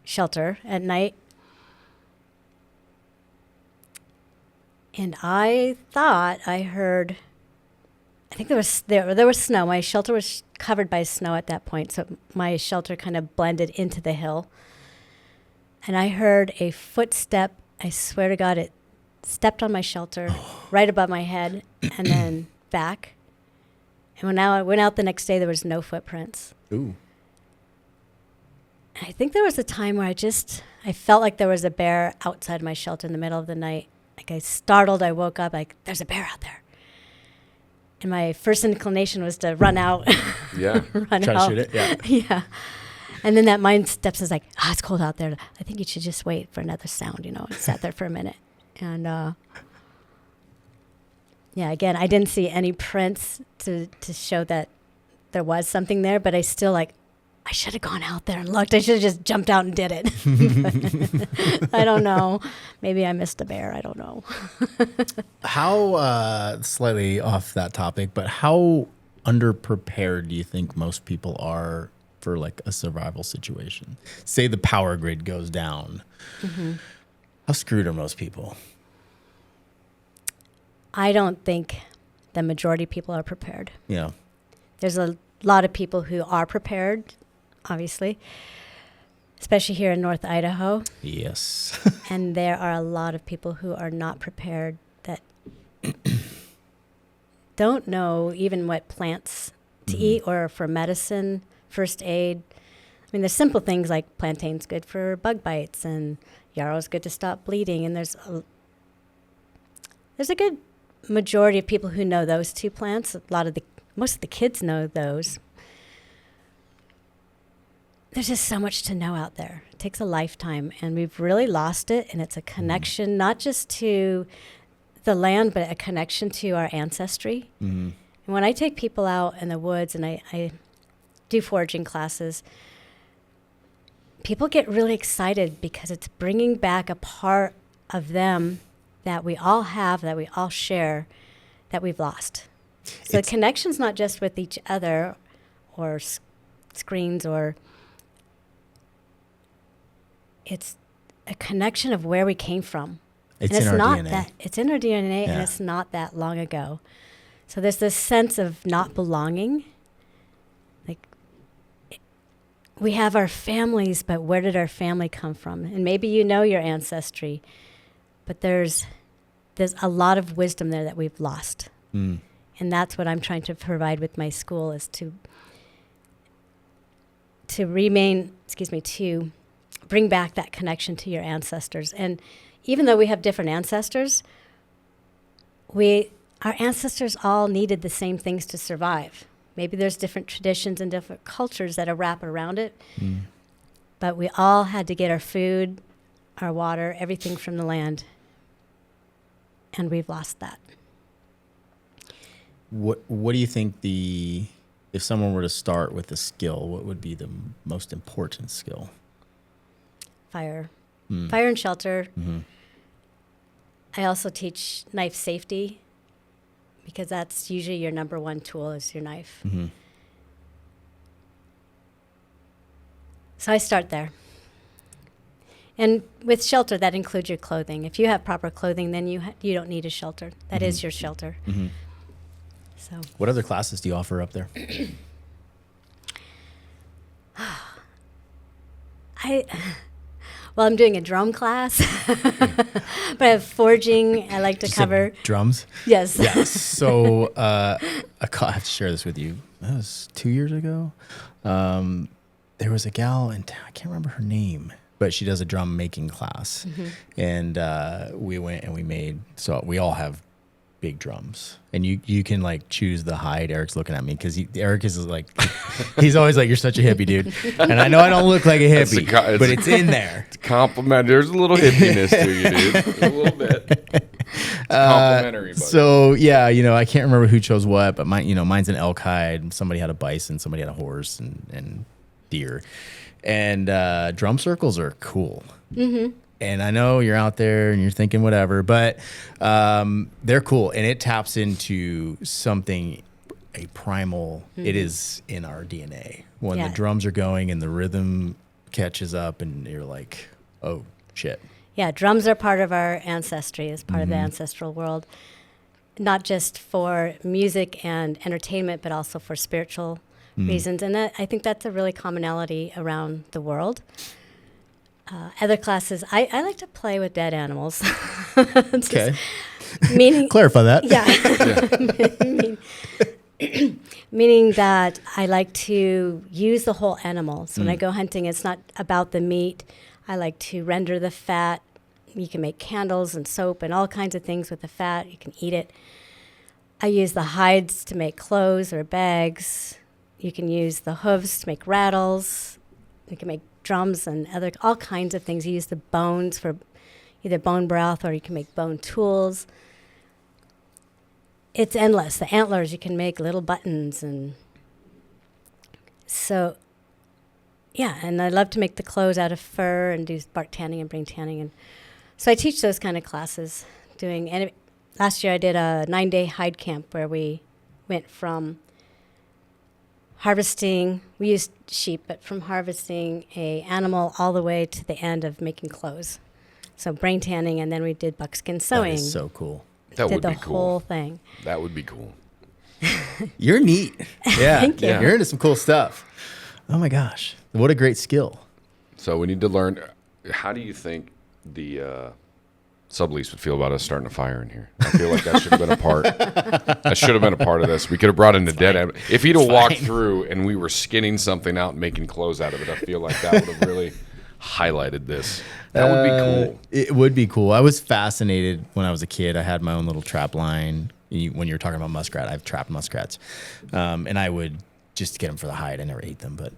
shelter at night, and I thought I heard. I think there was snow. My shelter was covered by snow at that point, so my shelter kind of blended into the hill. And I heard a footstep. I swear to God, it stepped on my shelter right above my head and then back. And when I went out the next day, there was no footprints.
Ooh.
I think there was a time where I felt like there was a bear outside my shelter in the middle of the night. Like I woke up like, there's a bear out there. And my first inclination was to run out.
Yeah.
Run
Try
out.
to shoot it? Yeah.
Yeah. And then that mind steps is like, it's cold out there. I think you should just wait for another sound, and sat there for a minute. And yeah, again, I didn't see any prints to show that there was something there, but I still I should have gone out there and looked. I should have just jumped out and did it. I don't know. Maybe I missed a bear. I don't know.
How, slightly off that topic, but how underprepared do you think most people are for like a survival situation? Say the power grid goes down. How screwed are most people?
I don't think the majority of people are prepared.
Yeah.
There's a lot of people who are prepared, obviously, especially here in North Idaho.
Yes.
And there are a lot of people who are not prepared that don't know even what plants to eat or for medicine, first aid. I mean, there's simple things like plantain's good for bug bites and yarrow's good to stop bleeding. And there's a good majority of people who know those two plants. Most of the kids know those. There's just so much to know out there. It takes a lifetime, and we've really lost it. And it's a connection, not just to the land, but a connection to our ancestry. And when I take people out in the woods and I do foraging classes, people get really excited because it's bringing back a part of them that we all have, that we all share, that we've lost. So the connection's not just with each other or screens it's a connection of where we came from.
It's in our DNA.
It's in our DNA,
Yeah.
and it's not that long ago. So there's this sense of not belonging. Like, we have our families, but where did our family come from? And maybe you know your ancestry, but there's a lot of wisdom there that we've lost. And that's what I'm trying to provide with my school, is to bring back that connection to your ancestors. And even though we have different ancestors, our ancestors all needed the same things to survive. Maybe there's different traditions and different cultures that are wrapped around it, but we all had to get our food, our water, everything from the land, and we've lost that.
What do you think if someone were to start with a skill, what would be the most important skill?
Fire and shelter. I also teach knife safety, because that's usually your number one tool is your knife. So I start there. And with shelter, that includes your clothing. If you have proper clothing, then you don't need a shelter. That is your shelter.
Mm-hmm.
So,
What other classes do you offer up there?
I'm doing a drum class, but I have foraging. I like to
You said
cover.
drums.
Yes.
Yes. So I have to share this with you. That was 2 years ago. There was a gal, and I can't remember her name, but she does a drum making class. And we went and we made, so we all have big drums. And you can like choose the height. Eric's looking at me because Eric is like, he's always like, you're such a hippie, dude. And I know I don't look like a hippie, but it's in there.
It's compliment. There's a little hippiness to you, dude. There's a little bit. It's complimentary. Buddy.
So yeah, I can't remember who chose what, but mine's an elk hide. Somebody had a bison, somebody had a horse and deer. And drum circles are cool. And I know you're out there and you're thinking whatever, but they're cool. And it taps into something, a primal, it is in our DNA. When the drums are going and the rhythm catches up and you're like, oh, shit.
Yeah, drums are part of our ancestry, as part of the ancestral world, not just for music and entertainment, but also for spiritual reasons. And I think that's a really commonality around the world. Other classes, I like to play with dead animals.
Okay.
Meaning,
Clarify that.
Yeah. Meaning that I like to use the whole animal. So when I go hunting, it's not about the meat. I like to render the fat. You can make candles and soap and all kinds of things with the fat. You can eat it. I use the hides to make clothes or bags. You can use the hooves to make rattles. You can make drums and all kinds of things. You use the bones for either bone broth or you can make bone tools. It's endless. The antlers, you can make little buttons. And so, yeah, and I love to make the clothes out of fur and do bark tanning and brain tanning. And so I teach those kind of classes. Last year I did a 9-day hide camp where we went from harvesting, we used sheep, but from harvesting a animal all the way to the end of making clothes. So brain tanning, and then we did buckskin sewing.
That is so cool.
That would be cool.
Did the whole thing.
That would be cool.
You're neat. Yeah.
Thank you.
Yeah. You're into some cool stuff. Oh my gosh. What a great skill.
So we need to learn. How do you think the sublease would feel about us starting a fire in here? I feel like that should have been a part. That should have been a part of this. We could have brought in the dead animal. If he'd have walked through and we were skinning something out and making clothes out of it, I feel like that would have really highlighted this. That would be cool.
It would be cool. I was fascinated when I was a kid. I had my own little trap line. When you were talking about muskrat, I've trapped muskrats. And I would just get them for the hide. I never ate them, but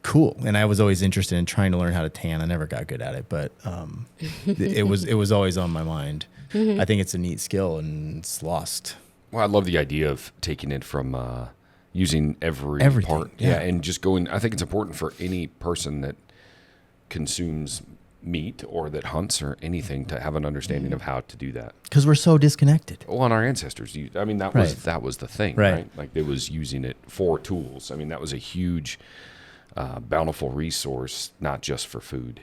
cool. And I was always interested in trying to learn how to tan. I never got good at it, but it was always on my mind. I think it's a neat skill and it's lost.
Well, I love the idea of taking it from using
Everything,
part.
yeah.
And just going. I think it's important for any person that consumes meat or that hunts or anything to have an understanding of how to do that.
Because we're so disconnected.
Well, and our ancestors, that was the thing, right? Like they was using it for tools. I mean, that was a huge, bountiful resource, not just for food.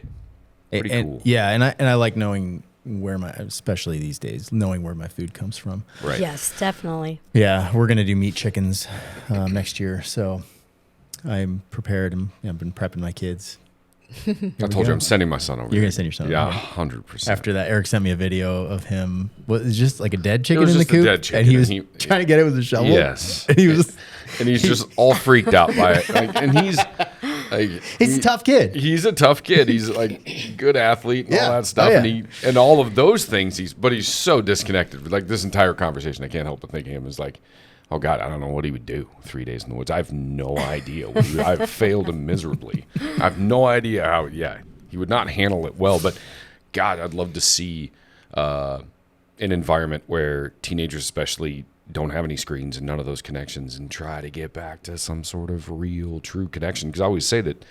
Pretty cool.
Yeah, and I like knowing especially these days, knowing where my food comes from.
Right.
Yes, definitely.
Yeah, we're gonna do meat chickens next year, so I'm prepared. I've been prepping my kids.
I told you I'm sending my son over.
You're gonna send your son over.
Yeah, 100%.
After that, Eric sent me a video of him. What is just like a dead chicken
was
in the
just a
coop,
dead chicken,
and he was
and he-
trying to get it with a shovel.
Yes.
and
he's just all freaked out by it. And he's
a tough kid.
He's a tough kid. He's like good athlete and all that stuff.
Oh, yeah.
And all of those things. He's so disconnected. Like this entire conversation, I can't help but think of him as like, oh God, I don't know what he would do 3 days in the woods. I have no idea. I've failed him miserably. I have no idea how. Yeah, he would not handle it well. But God, I'd love to see an environment where teenagers, especially, don't have any screens and none of those connections, and try to get back to some sort of real, true connection. Because I always say that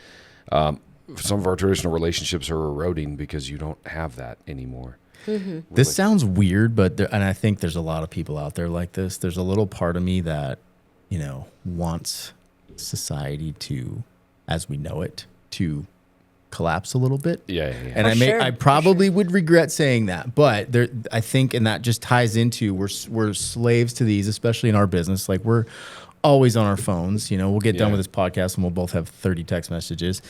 some of our traditional relationships are eroding because you don't have that anymore.
Mm-hmm.
This sounds weird, but and I think there's a lot of people out there like this. There's a little part of me that, wants society to, as we know it, to collapse a little bit.
Yeah.
And I probably would regret saying that, but I think, and that just ties into we're slaves to these, especially in our business. Like we're always on our phones. We'll get done with this podcast and we'll both have 30 text messages,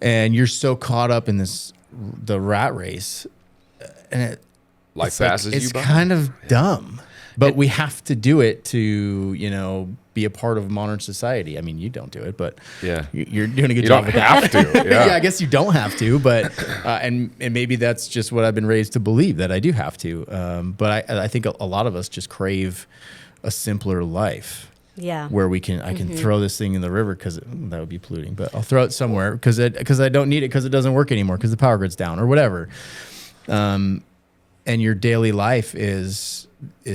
and you're so caught up in the rat race, and
life passes you by.
It's kind of dumb, but we have to do it to be a part of modern society. I mean, you don't do it, but you're doing a good job.
You don't have to.
Yeah, I guess you don't have to, but and maybe that's just what I've been raised to believe, that I do have to. But I think a lot of us just crave a simpler life.
Yeah.
Where I can throw this thing in the river because that would be polluting, but I'll throw it somewhere because I don't need it because it doesn't work anymore because the power grid's down or whatever. And your daily life is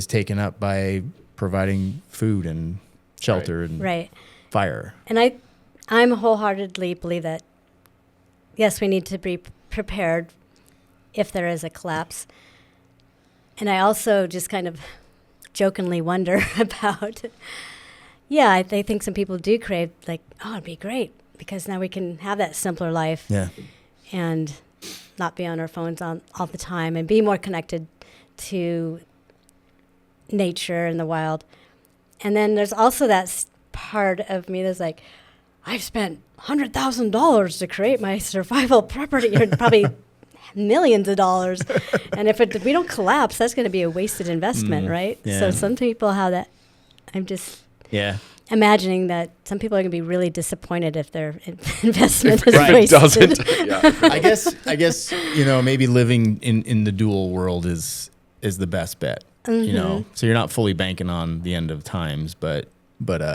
taken up by providing food and shelter and fire.
And I'm wholeheartedly believe that, yes, we need to be prepared if there is a collapse. And I also just kind of jokingly wonder about, I think some people do crave, like, oh, it'd be great because now we can have that simpler life.
Yeah.
And not be on our phones all the time and be more connected to nature and the wild. And then there's also that part of me that's like, I've spent $100,000 to create my survival property, or probably millions of dollars. And if we don't collapse, that's going to be a wasted investment, right?
Yeah.
So some people have that. I'm just imagining that some people are going to be really disappointed if their investment is wasted.
Doesn't.
I guess maybe living in the dual world is the best bet. So you're not fully banking on the end of times, but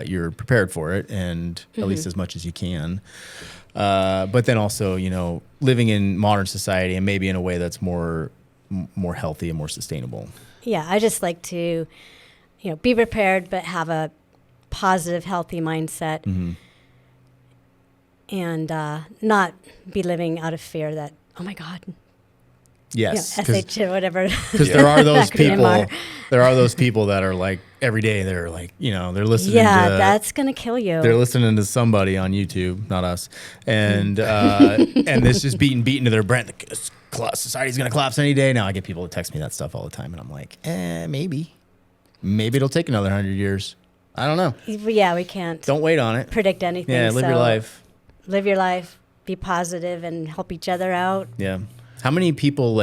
you're prepared for it, and at least as much as you can. But then also, living in modern society and maybe in a way that's more healthy and more sustainable.
Yeah, I just like to, be prepared, but have a positive, healthy mindset, and not be living out of fear that, oh my God.
Yes,
SH or whatever.
Because there are those people. There are those people that are like every day. They're like, they're listening.
Yeah, that's gonna kill you.
They're listening to somebody on YouTube, not us, and and it's just beaten to their brain. Society's gonna collapse any day now. I get people to text me that stuff all the time, and I'm like, maybe it'll take another 100 years. I don't know.
Yeah, we can't.
Don't wait on it.
Predict anything.
Yeah, live your life.
Live your life. Be positive and help each other out.
Yeah. How many people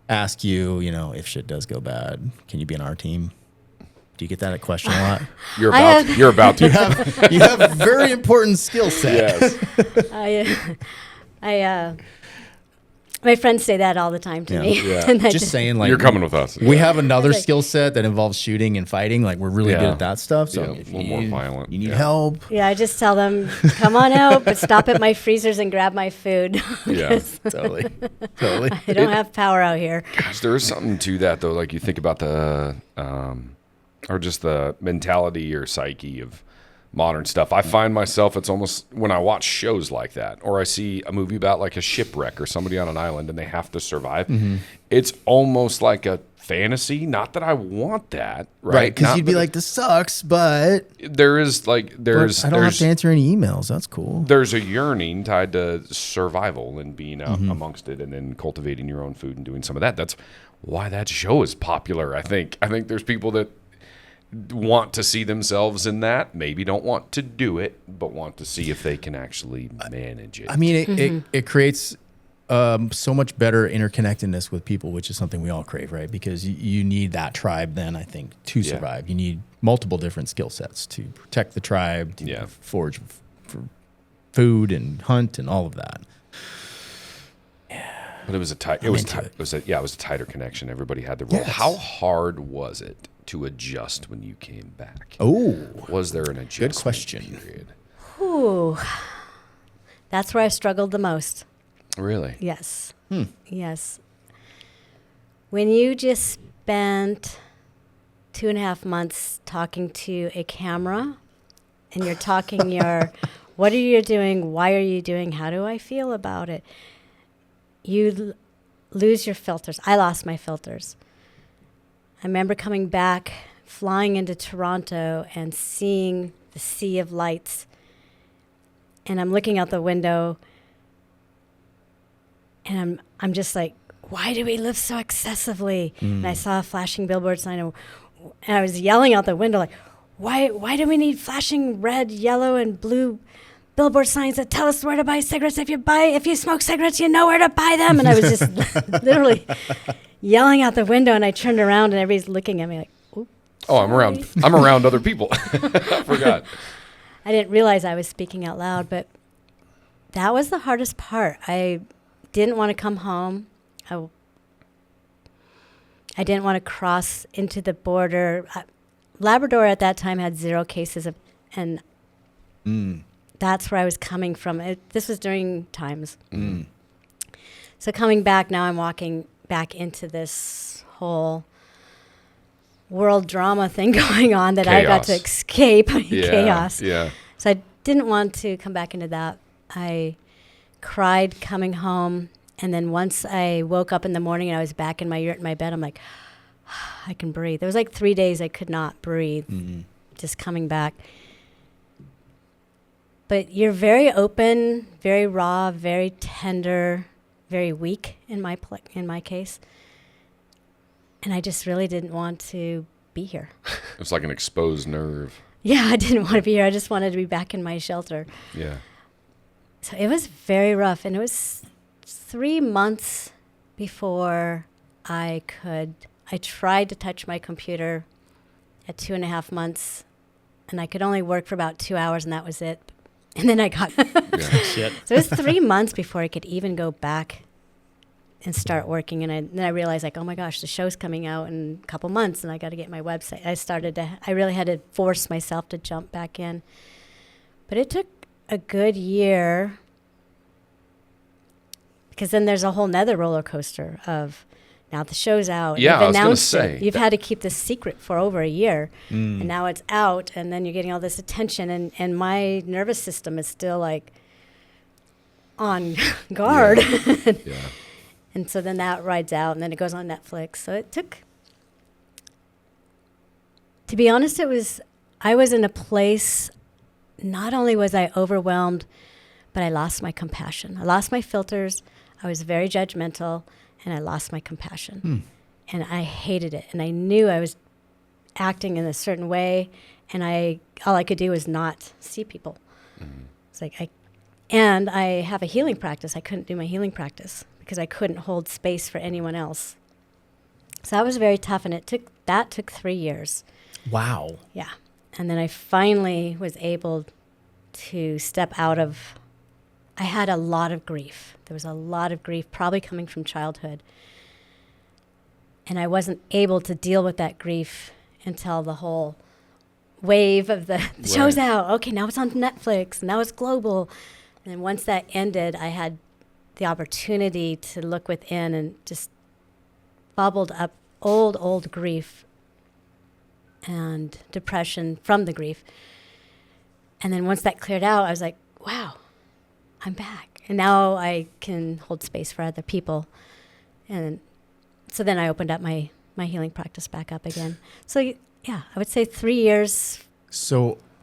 ask you, if shit does go bad, can you be on our team? Do you get that question a lot?
You're about to.
You have very important skill set.
Yes. My friends say that all the time to me.
Yeah.
And
just saying,
you're coming with us.
We have another skill set that involves shooting and fighting. Like we're really good at that stuff. So
a little more violent.
You need help.
Yeah, I just tell them, come on out, but stop at my freezers and grab my food.
Yeah,
totally.
I don't have power out here.
Gosh, there is something to that though. Like you think about the, or just the mentality or psyche of modern stuff. I find myself, it's almost when I watch shows like that, or I see a movie about like a shipwreck or somebody on an island and they have to survive. It's almost like a fantasy. Not that I want that, right?
Because you'd be like, this sucks, but
I don't
have to answer any emails. That's cool.
There's a yearning tied to survival and being out amongst it, and then cultivating your own food and doing some of that. That's why that show is popular. I think there's people that want to see themselves in that, maybe don't want to do it, but want to see if they can actually manage it.
I mean, it creates so much better interconnectedness with people, which is something we all crave, right? Because you need that tribe then, I think, to survive. You need multiple different skill sets to protect the tribe, to forage for food and hunt and all of that.
But it was a tighter connection. Everybody had their role.
Yes.
How hard was it to adjust when you came back?
Oh,
was there an adjustment?
Good question.
Period?
Ooh, that's where I struggled the most.
Really?
Yes. Yes. When you just spent 2.5 months talking to a camera, and you're talking what are you doing? Why are you doing? How do I feel about it? You lose your filters. I lost my filters. I remember coming back, flying into Toronto and seeing the sea of lights. And I'm looking out the window And I'm just like, why do we live so excessively? And I saw a flashing billboard sign, and I was yelling out the window, like, why do we need flashing red, yellow, and blue billboard signs that tell us where to buy cigarettes? If you smoke cigarettes, you know where to buy them. And I was just literally yelling out the window, and I turned around, and everybody's looking at me like, oops.
Oh, I'm around other people. I forgot.
I didn't realize I was speaking out loud, but that was the hardest part. I didn't want to come home. I didn't want to cross into the border. Labrador at that time had 0 cases and that's where I was coming from. This was during times. So coming back, now I'm walking back into this whole world drama thing going on that I got to escape. Chaos.
Yeah.
So I didn't want to come back into that. I cried coming home. And then once I woke up in the morning and I was back in my yurt in my bed, I'm like, I can breathe. There was like 3 days I could not breathe, just coming back. But you're very open, very raw, very tender, very weak in my case. And I just really didn't want to be here.
It's like an exposed nerve.
Yeah, I didn't want to be here. I just wanted to be back in my shelter.
Yeah.
So it was very rough. And it was 3 months before I tried to touch my computer at 2.5 months, and I could only work for about 2 hours, and that was it. And then I got
Shit.
So it was 3 months before I could even go back and start working. And then I realized, like, oh my gosh, the show's coming out in a couple months, and I got to get my website. I really had to force myself to jump back in. But it took a good year, because then there's a whole nother roller coaster of, now the show's out.
Yeah, I was going to
announced
say.
it. You've had to keep this secret for over a year. And now it's out, and then you're getting all this attention, and my nervous system is still like on guard.
Yeah.
And so then that rides out, and then it goes on Netflix. So it took, to be honest, I was in a place, not only was I overwhelmed, but I lost my compassion. I lost my filters. I was very judgmental, and I lost my compassion. And I hated it. And I knew I was acting in a certain way, and all I could do was not see people. It's like and I have a healing practice. I couldn't do my healing practice because I couldn't hold space for anyone else. So that was very tough, and that took 3 years.
Wow.
Yeah. And then I finally was able to step out of, I had a lot of grief. There was a lot of grief, probably coming from childhood. And I wasn't able to deal with that grief until the whole wave of the show's out. Okay, now it's on Netflix. Now it's global. And then once that ended, I had the opportunity to look within and just bubbled up old grief and depression from the grief. And then once that cleared out, I was like, wow, I'm back. And now I can hold space for other people. And so then I opened up my healing practice back up again. So yeah, I would say 3 years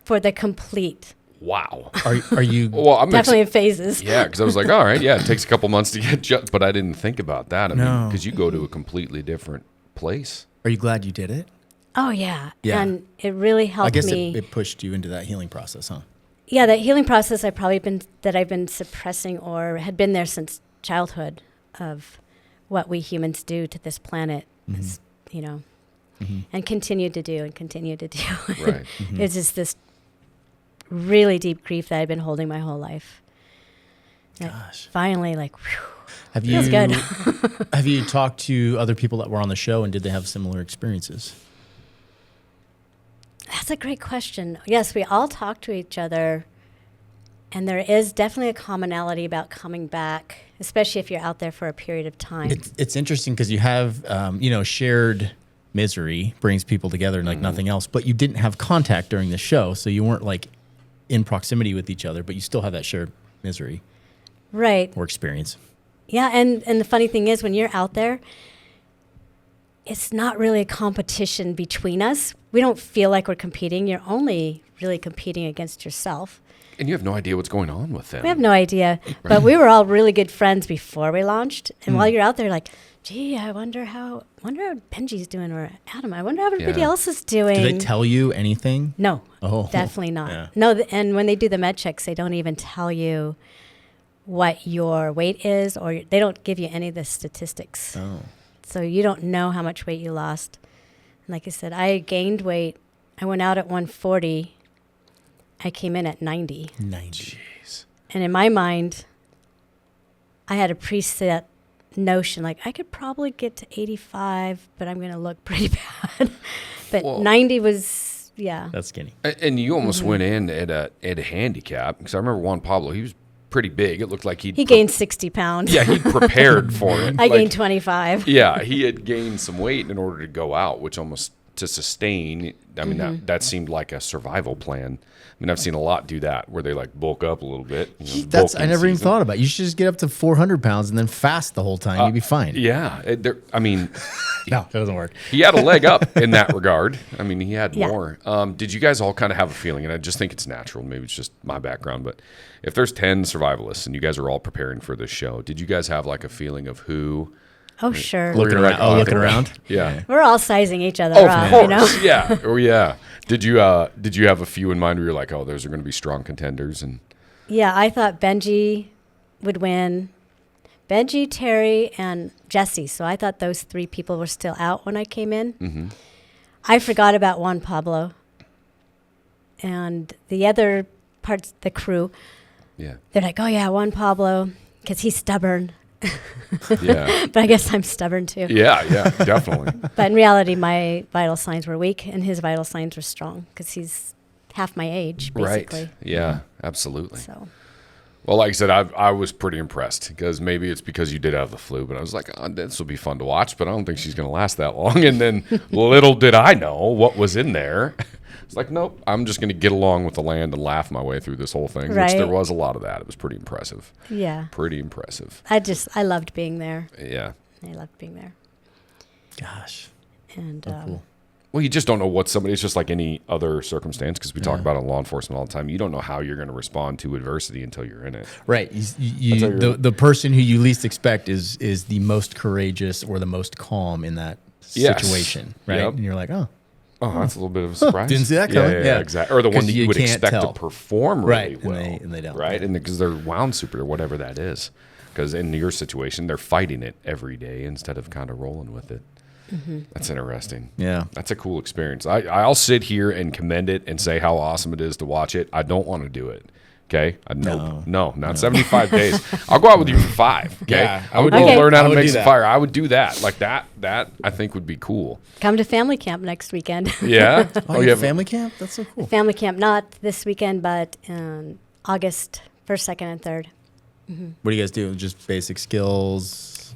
for the complete.
Wow.
Are you
Well, I'm
definitely in phases.
Yeah, because I was like, all right, yeah, it takes a couple months to get but I didn't think about that. I mean, because you go to a completely different place.
Are you glad you did it?
Oh, yeah.
Yeah.
And it really helped me.
I guess it pushed you into that healing process, huh?
Yeah, that healing process I've been suppressing or had been there since childhood of what we humans do to this planet, and continue to do.
Right.
It's just this really deep grief that I've been holding my whole life.
Gosh.
Finally, like, whew,
Feels
good.
Have you talked to other people that were on the show, and did they have similar experiences?
That's a great question. Yes, we all talk to each other, and there is definitely a commonality about coming back, especially if you're out there for a period of time.
It's interesting because you have, shared misery brings people together like nothing else, but you didn't have contact during the show, so you weren't like in proximity with each other, but you still have that shared misery.
Right.
Or experience.
Yeah, and the funny thing is when you're out there, it's not really a competition between us. We don't feel like we're competing. You're only really competing against yourself.
And you have no idea what's going on with them.
We have no idea. But we were all really good friends before we launched. And while you're out there, like, gee, I wonder how Benji's doing, or Adam, I wonder how everybody else is doing.
Do they tell you anything?
No,
Oh,
definitely not.
yeah.
No, and when they do the med checks, they don't even tell you what your weight is, or they don't give you any of the statistics.
Oh.
So you don't know how much weight you lost. And like I said, I gained weight. I went out at 140. I came in at 90.
90.
Jeez.
And in my mind, I had a preset notion, like I could probably get to 85, but I'm going to look pretty bad. But 90 was, yeah.
That's skinny.
And you almost went in at a handicap, because I remember Juan Pablo, he was pretty big. It looked like he
gained 60 pounds.
Yeah, he'd prepared for it.
I gained 25.
Yeah, he had gained some weight in order to go out, which almost to sustain. I mean, that seemed like a survival plan. I mean, I've seen a lot do that where they like bulk up a little bit. You know,
I never even thought about it. You should just get up to 400 pounds and then fast the whole time. You'd be fine.
Yeah, I mean,
No, that doesn't work.
he had a leg up in that regard. I mean, he had
Yeah.
more. Did you guys all kind of have a feeling, and I just think it's natural, maybe it's just my background, but if there's 10 survivalists and you guys are all preparing for this show, did you guys have like a feeling of who?
Oh, sure.
Looking
We're
around.
like,
Looking around.
Yeah.
We're all sizing each other
Oh,
up,
of course.
you know?
Yeah. Oh, yeah. Did you have a few in mind where you're like, oh, those are going to be strong contenders? And
Yeah, I thought Benji would win. Benji, Terry, and Jesse. So I thought those three people were still out when I came in.
Mm-hmm.
I forgot about Juan Pablo. And the other parts, the crew,
yeah,
they're like, oh, yeah, Juan Pablo, because he's stubborn.
yeah,
But I guess I'm stubborn, too.
yeah, definitely.
But in reality, my vital signs were weak, and his vital signs were strong, because he's half my age, basically.
Right. Yeah, absolutely.
So,
Well, like I said, I was pretty impressed, because maybe it's because you did have the flu, but I was like, oh, this will be fun to watch, but I don't think she's going to last that long. And then little did I know what was in there. It's like, nope, I'm just going to get along with the land and laugh my way through this whole thing, which
Right.
there was a lot of that. It was pretty impressive.
yeah.
Pretty impressive.
I loved being there.
Yeah.
I loved being there.
Gosh.
And
Cool.
Well, you just don't know what somebody, it's just like any other circumstance, because we talk about it in law enforcement all the time. You don't know how you're going to respond to adversity until you're in it.
Right. The person who you least expect is the most courageous or the most calm in that
Yes.
situation. Right.
Yep.
And you're like, oh.
Oh, that's a little bit of a surprise.
Didn't see that coming.
Yeah,
Yeah.
exactly. Or the one
'Cause
that you would
can't
expect
tell.
to perform really
Right,
well.
and they don't.
Right, and because they're wound super or whatever that is. Because in your situation, they're fighting it every day instead of kind of rolling with it.
Mm-hmm.
That's interesting.
Yeah.
That's a cool experience. I'll sit here and commend it and say how awesome it is to watch it. I don't want to do it. Okay? No, not 75 days. I'll go out with you for 5. Okay?
Yeah,
I would
Okay.
learn how
I
to
would
make
do
some
that.
fire. I would do that. Like that I think would be cool.
come to family camp next weekend.
Yeah?
Oh, you have family camp? That's so cool.
Family camp, not this weekend, but August 1st, 2nd, and 3rd.
What do you guys do? Just basic skills?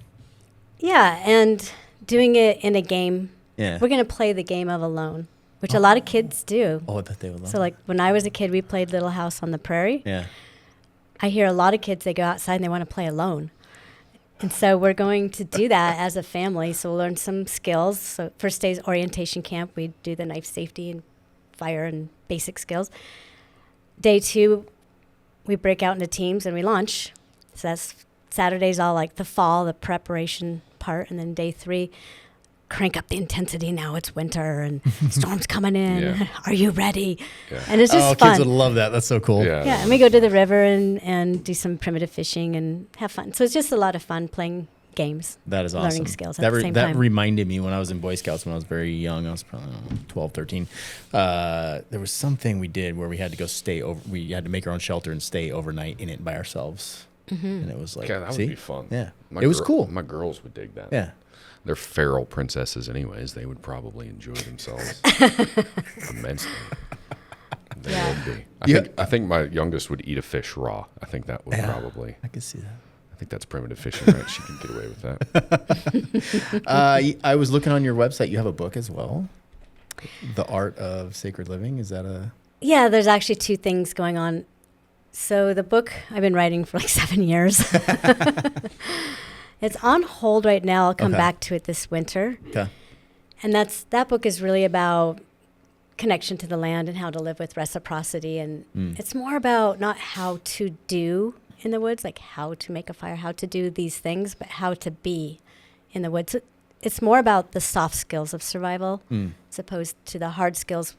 Yeah, and doing it in a game.
Yeah.
We're going to play the game of Alone, which a lot of kids do.
Oh, I bet they would love
So, like, when I was a kid, we played Little House on the Prairie.
Yeah.
I hear a lot of kids, they go outside and they want to play alone. And so we're going to do that as a family. So we'll learn some skills. So first day's orientation camp, we do the knife safety and fire and basic skills. Day 2, we break out into teams and we launch. So that's Saturday's all like the fall, the preparation part. And then day 3, crank up the intensity. Now it's winter and storm's coming in.
Yeah.
Are you ready?
Yeah.
And it's just
Kids
fun.
would love that. That's so cool.
Yeah.
Yeah, and we go to the river and do some primitive fishing and have fun. So it's just a lot of fun playing games.
That is awesome.
Learning skills at the same
that
time.
reminded me when I was in Boy Scouts when I was very young. I was probably 12, 13. There was something we did where we had to go stay over. We had to make our own shelter and stay overnight in it by ourselves. And it was like,
Yeah, that would
see?
be fun.
Yeah.
My
It was cool.
My girls would dig that.
Yeah.
They're feral princesses anyways. They would probably enjoy themselves immensely. They
Yeah.
would be.
Yeah.
I think my youngest would eat a fish raw. I think that would
Yeah.
probably.
I could see that.
I think that's primitive fishing, right? She can get away with that.
I was looking on your website. You have a book as well. The Art of Sacred Living. Is that a...
Yeah, there's actually 2 things going on. So the book I've been writing for like 7 years. It's on hold right now. I'll come
Okay.
back to it this winter.
Okay.
And that book is really about connection to the land and how to live with reciprocity. And it's more about not how to do in the woods, like how to make a fire, how to do these things, but how to be in the woods. It's more about the soft skills of survival as opposed to the hard skills,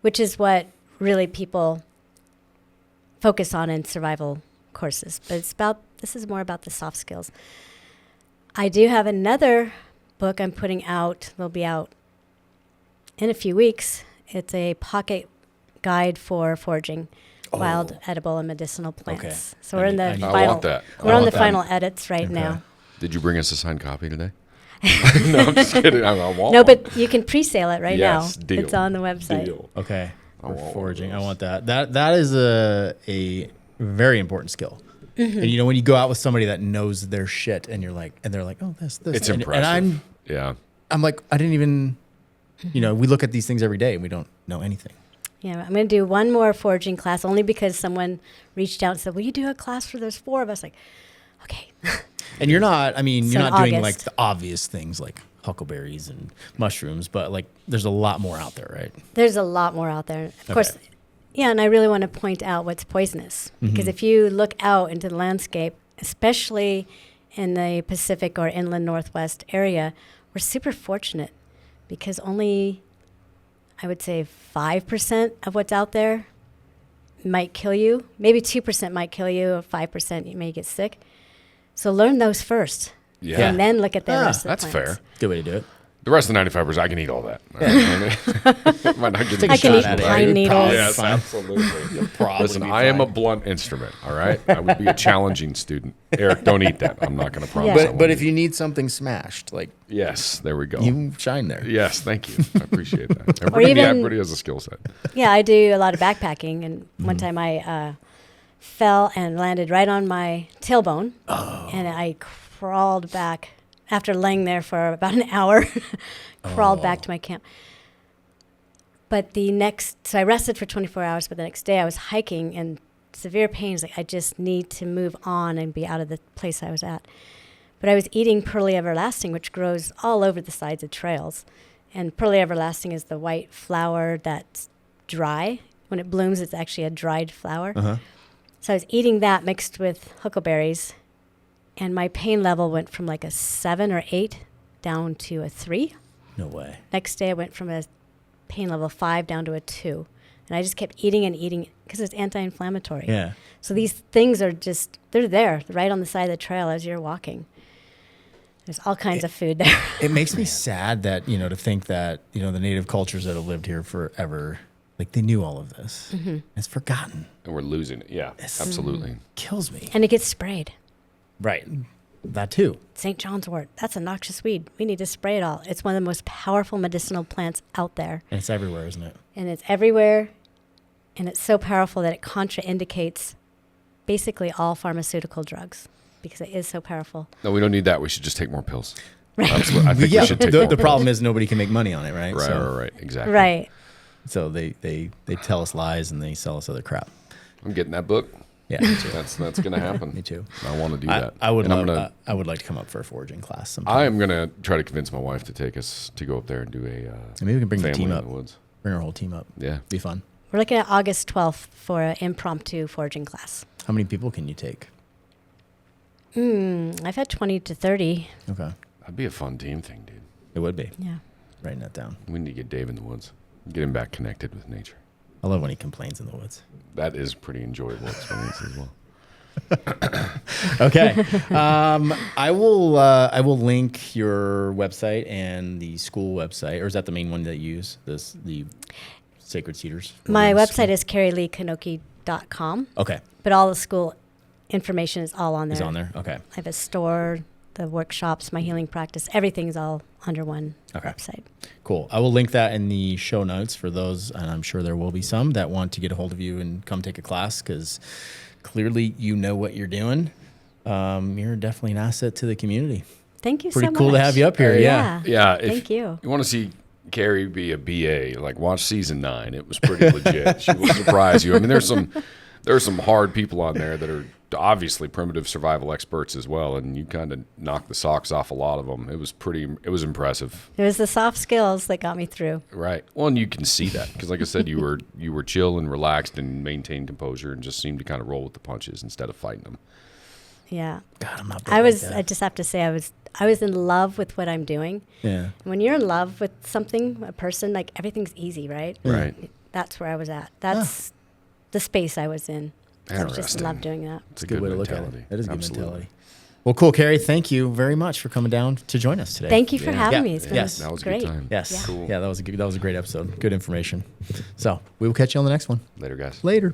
which is what really people focus on in survival courses. But this is more about the soft skills. I do have another book I'm putting out. It'll be out in a few weeks. It's a pocket guide for foraging wild, edible, and medicinal plants.
Okay.
So we're in the
I
final.
want that.
We're on the final edits right now.
Did you bring us a signed copy today? No, I'm just kidding. I want
No,
one.
but you can pre-sale it right now.
Deal.
It's on the website.
Deal.
Okay.
I
For
want
foraging.
one
I
of those.
want that. That is a very important skill. And when you go out with somebody that knows their shit and they're like, oh, this.
It's
and,
impressive.
And I'm like, I didn't even, we look at these things every day and we don't know anything.
Yeah, I'm going to do one more foraging class only because someone reached out and said, will you do a class for there's 4 of us? Like, okay.
And you're not
So
doing
in
like
August.
the obvious things like huckleberries and mushrooms, but like there's a lot more out there, right?
There's a lot more out there. Of course, yeah, and I really want to point out what's poisonous. Because if you look out into the landscape, especially in the Pacific or inland Northwest area, we're super fortunate because only, I would say, 5% of what's out there might kill you. Maybe 2% might kill you, or 5% you may get sick. So learn those first.
Yeah.
And then look at the rest of the
That's
plants.
fair.
Good way to do it.
The rest of the 95%, I can eat all that. Might not get
Take
the
a
I can
shot
eat
at it.
pine
You'd
needles.
probably be
Yes,
fine.
absolutely.
You'll probably
Listen,
be
I am a
fine.
blunt instrument, all right? I would be a challenging student. Eric, don't eat that. I'm not going to promise. I
Yeah.
won't
But if
eat
you need something smashed, like
it. Yes, there we go.
you shine there.
Yes, thank you. I appreciate that. Everybody has a skill set.
Yeah, I do a lot of backpacking, and one time I fell and landed right on my tailbone, and I crawled back after laying there for about an hour, crawled back to my camp. But so I rested for 24 hours, but the next day I was hiking in severe pains. Like, I just need to move on and be out of the place I was at. But I was eating Pearly Everlasting, which grows all over the sides of trails. And Pearly Everlasting is the white flower that's dry. When it blooms, it's actually a dried flower. So I was eating that mixed with huckleberries, and my pain level went from like a 7 or 8 down to a 3.
No way.
Next day, I went from a pain level 5 down to a 2. And I just kept eating and eating because it's anti-inflammatory.
Yeah.
So these things are they're there right on the side of the trail as you're walking. There's all kinds of food there.
It makes me sad that, to think that, the native cultures that have lived here forever, like they knew all of this. It's forgotten.
And we're losing it. Yeah, absolutely.
Kills me.
And it gets sprayed.
Right. That too.
St. John's wort, that's a noxious weed. We need to spray it all. It's one of the most powerful medicinal plants out there.
And it's everywhere, isn't it?
And it's everywhere. And it's so powerful that it contraindicates basically all pharmaceutical drugs because it is so powerful.
No, we don't need that. We should just take more pills.
Right.
I think
Yeah,
we should take
the
more
problem
pills.
is nobody can make money on it, right?
Right. Exactly.
Right.
So they tell us lies and they sell us other crap.
I'm getting that book.
Yeah, me too.
That's going to happen.
Me too.
I want to do that.
I would
And
love. I would like to come up for a foraging class sometime.
I am going to try to convince my wife to take us to go up there and do a
Maybe we can bring the
family
team
in
up.
the woods.
Bring our whole team up.
Yeah.
Be fun.
We're looking at August 12th for an impromptu foraging class.
How many people can you take?
I've had 20 to 30.
Okay.
That'd be a fun team thing, dude.
It would be.
Yeah.
Writing that down.
We need to get Dave in the woods. Get him back connected with nature.
I love when he complains in the woods.
That is a pretty enjoyable experience as well.
Okay. I will link your website and the school website, or is that the main one that you use? The Sacred Cedars.
My
Wilderness
website is karieleeknoke.com,
Okay.
but all the school information is all on there.
Is on there. Okay.
I have a store, the workshops, my healing practice, everything's all under one
Okay.
website.
Cool. I will link that in the show notes for those, and I'm sure there will be some that want to get a hold of you and come take a class because clearly you know what you're doing. You're definitely an asset to the community.
Thank you
Pretty
so much.
cool to have you up here. Yeah.
Yeah. If
Thank you.
You want to see Karie be a BA, like watch season 9. It was pretty legit. She will surprise you. I mean, there's some hard people on there that are obviously primitive survival experts as well, and you kind of knocked the socks off a lot of them. It was impressive.
It was the soft skills that got me through.
Right. Well, and you can see that because, like I said, you were chill and relaxed and maintained composure and just seemed to kind of roll with the punches instead of fighting them.
Yeah.
God, I'm not.
I just have to say, I was in love with what I'm doing.
Yeah.
When you're in love with something, a person, like everything's easy, right?
Right.
That's where I was at. That's the space I was in. I just
Interesting.
love doing that.
It's
a good way to look at
mentality.
it. That is a good
Absolutely.
mentality. Well, cool, Karie. Thank you very much for coming down to join us today.
Thank you for
Yeah.
having
Yeah.
me. It's been
Yes.
That was a
great.
good time.
Yes.
Yeah.
Cool.
Yeah, that was a great episode. Good information. So we will catch you on the next one.
Later, guys.
Later.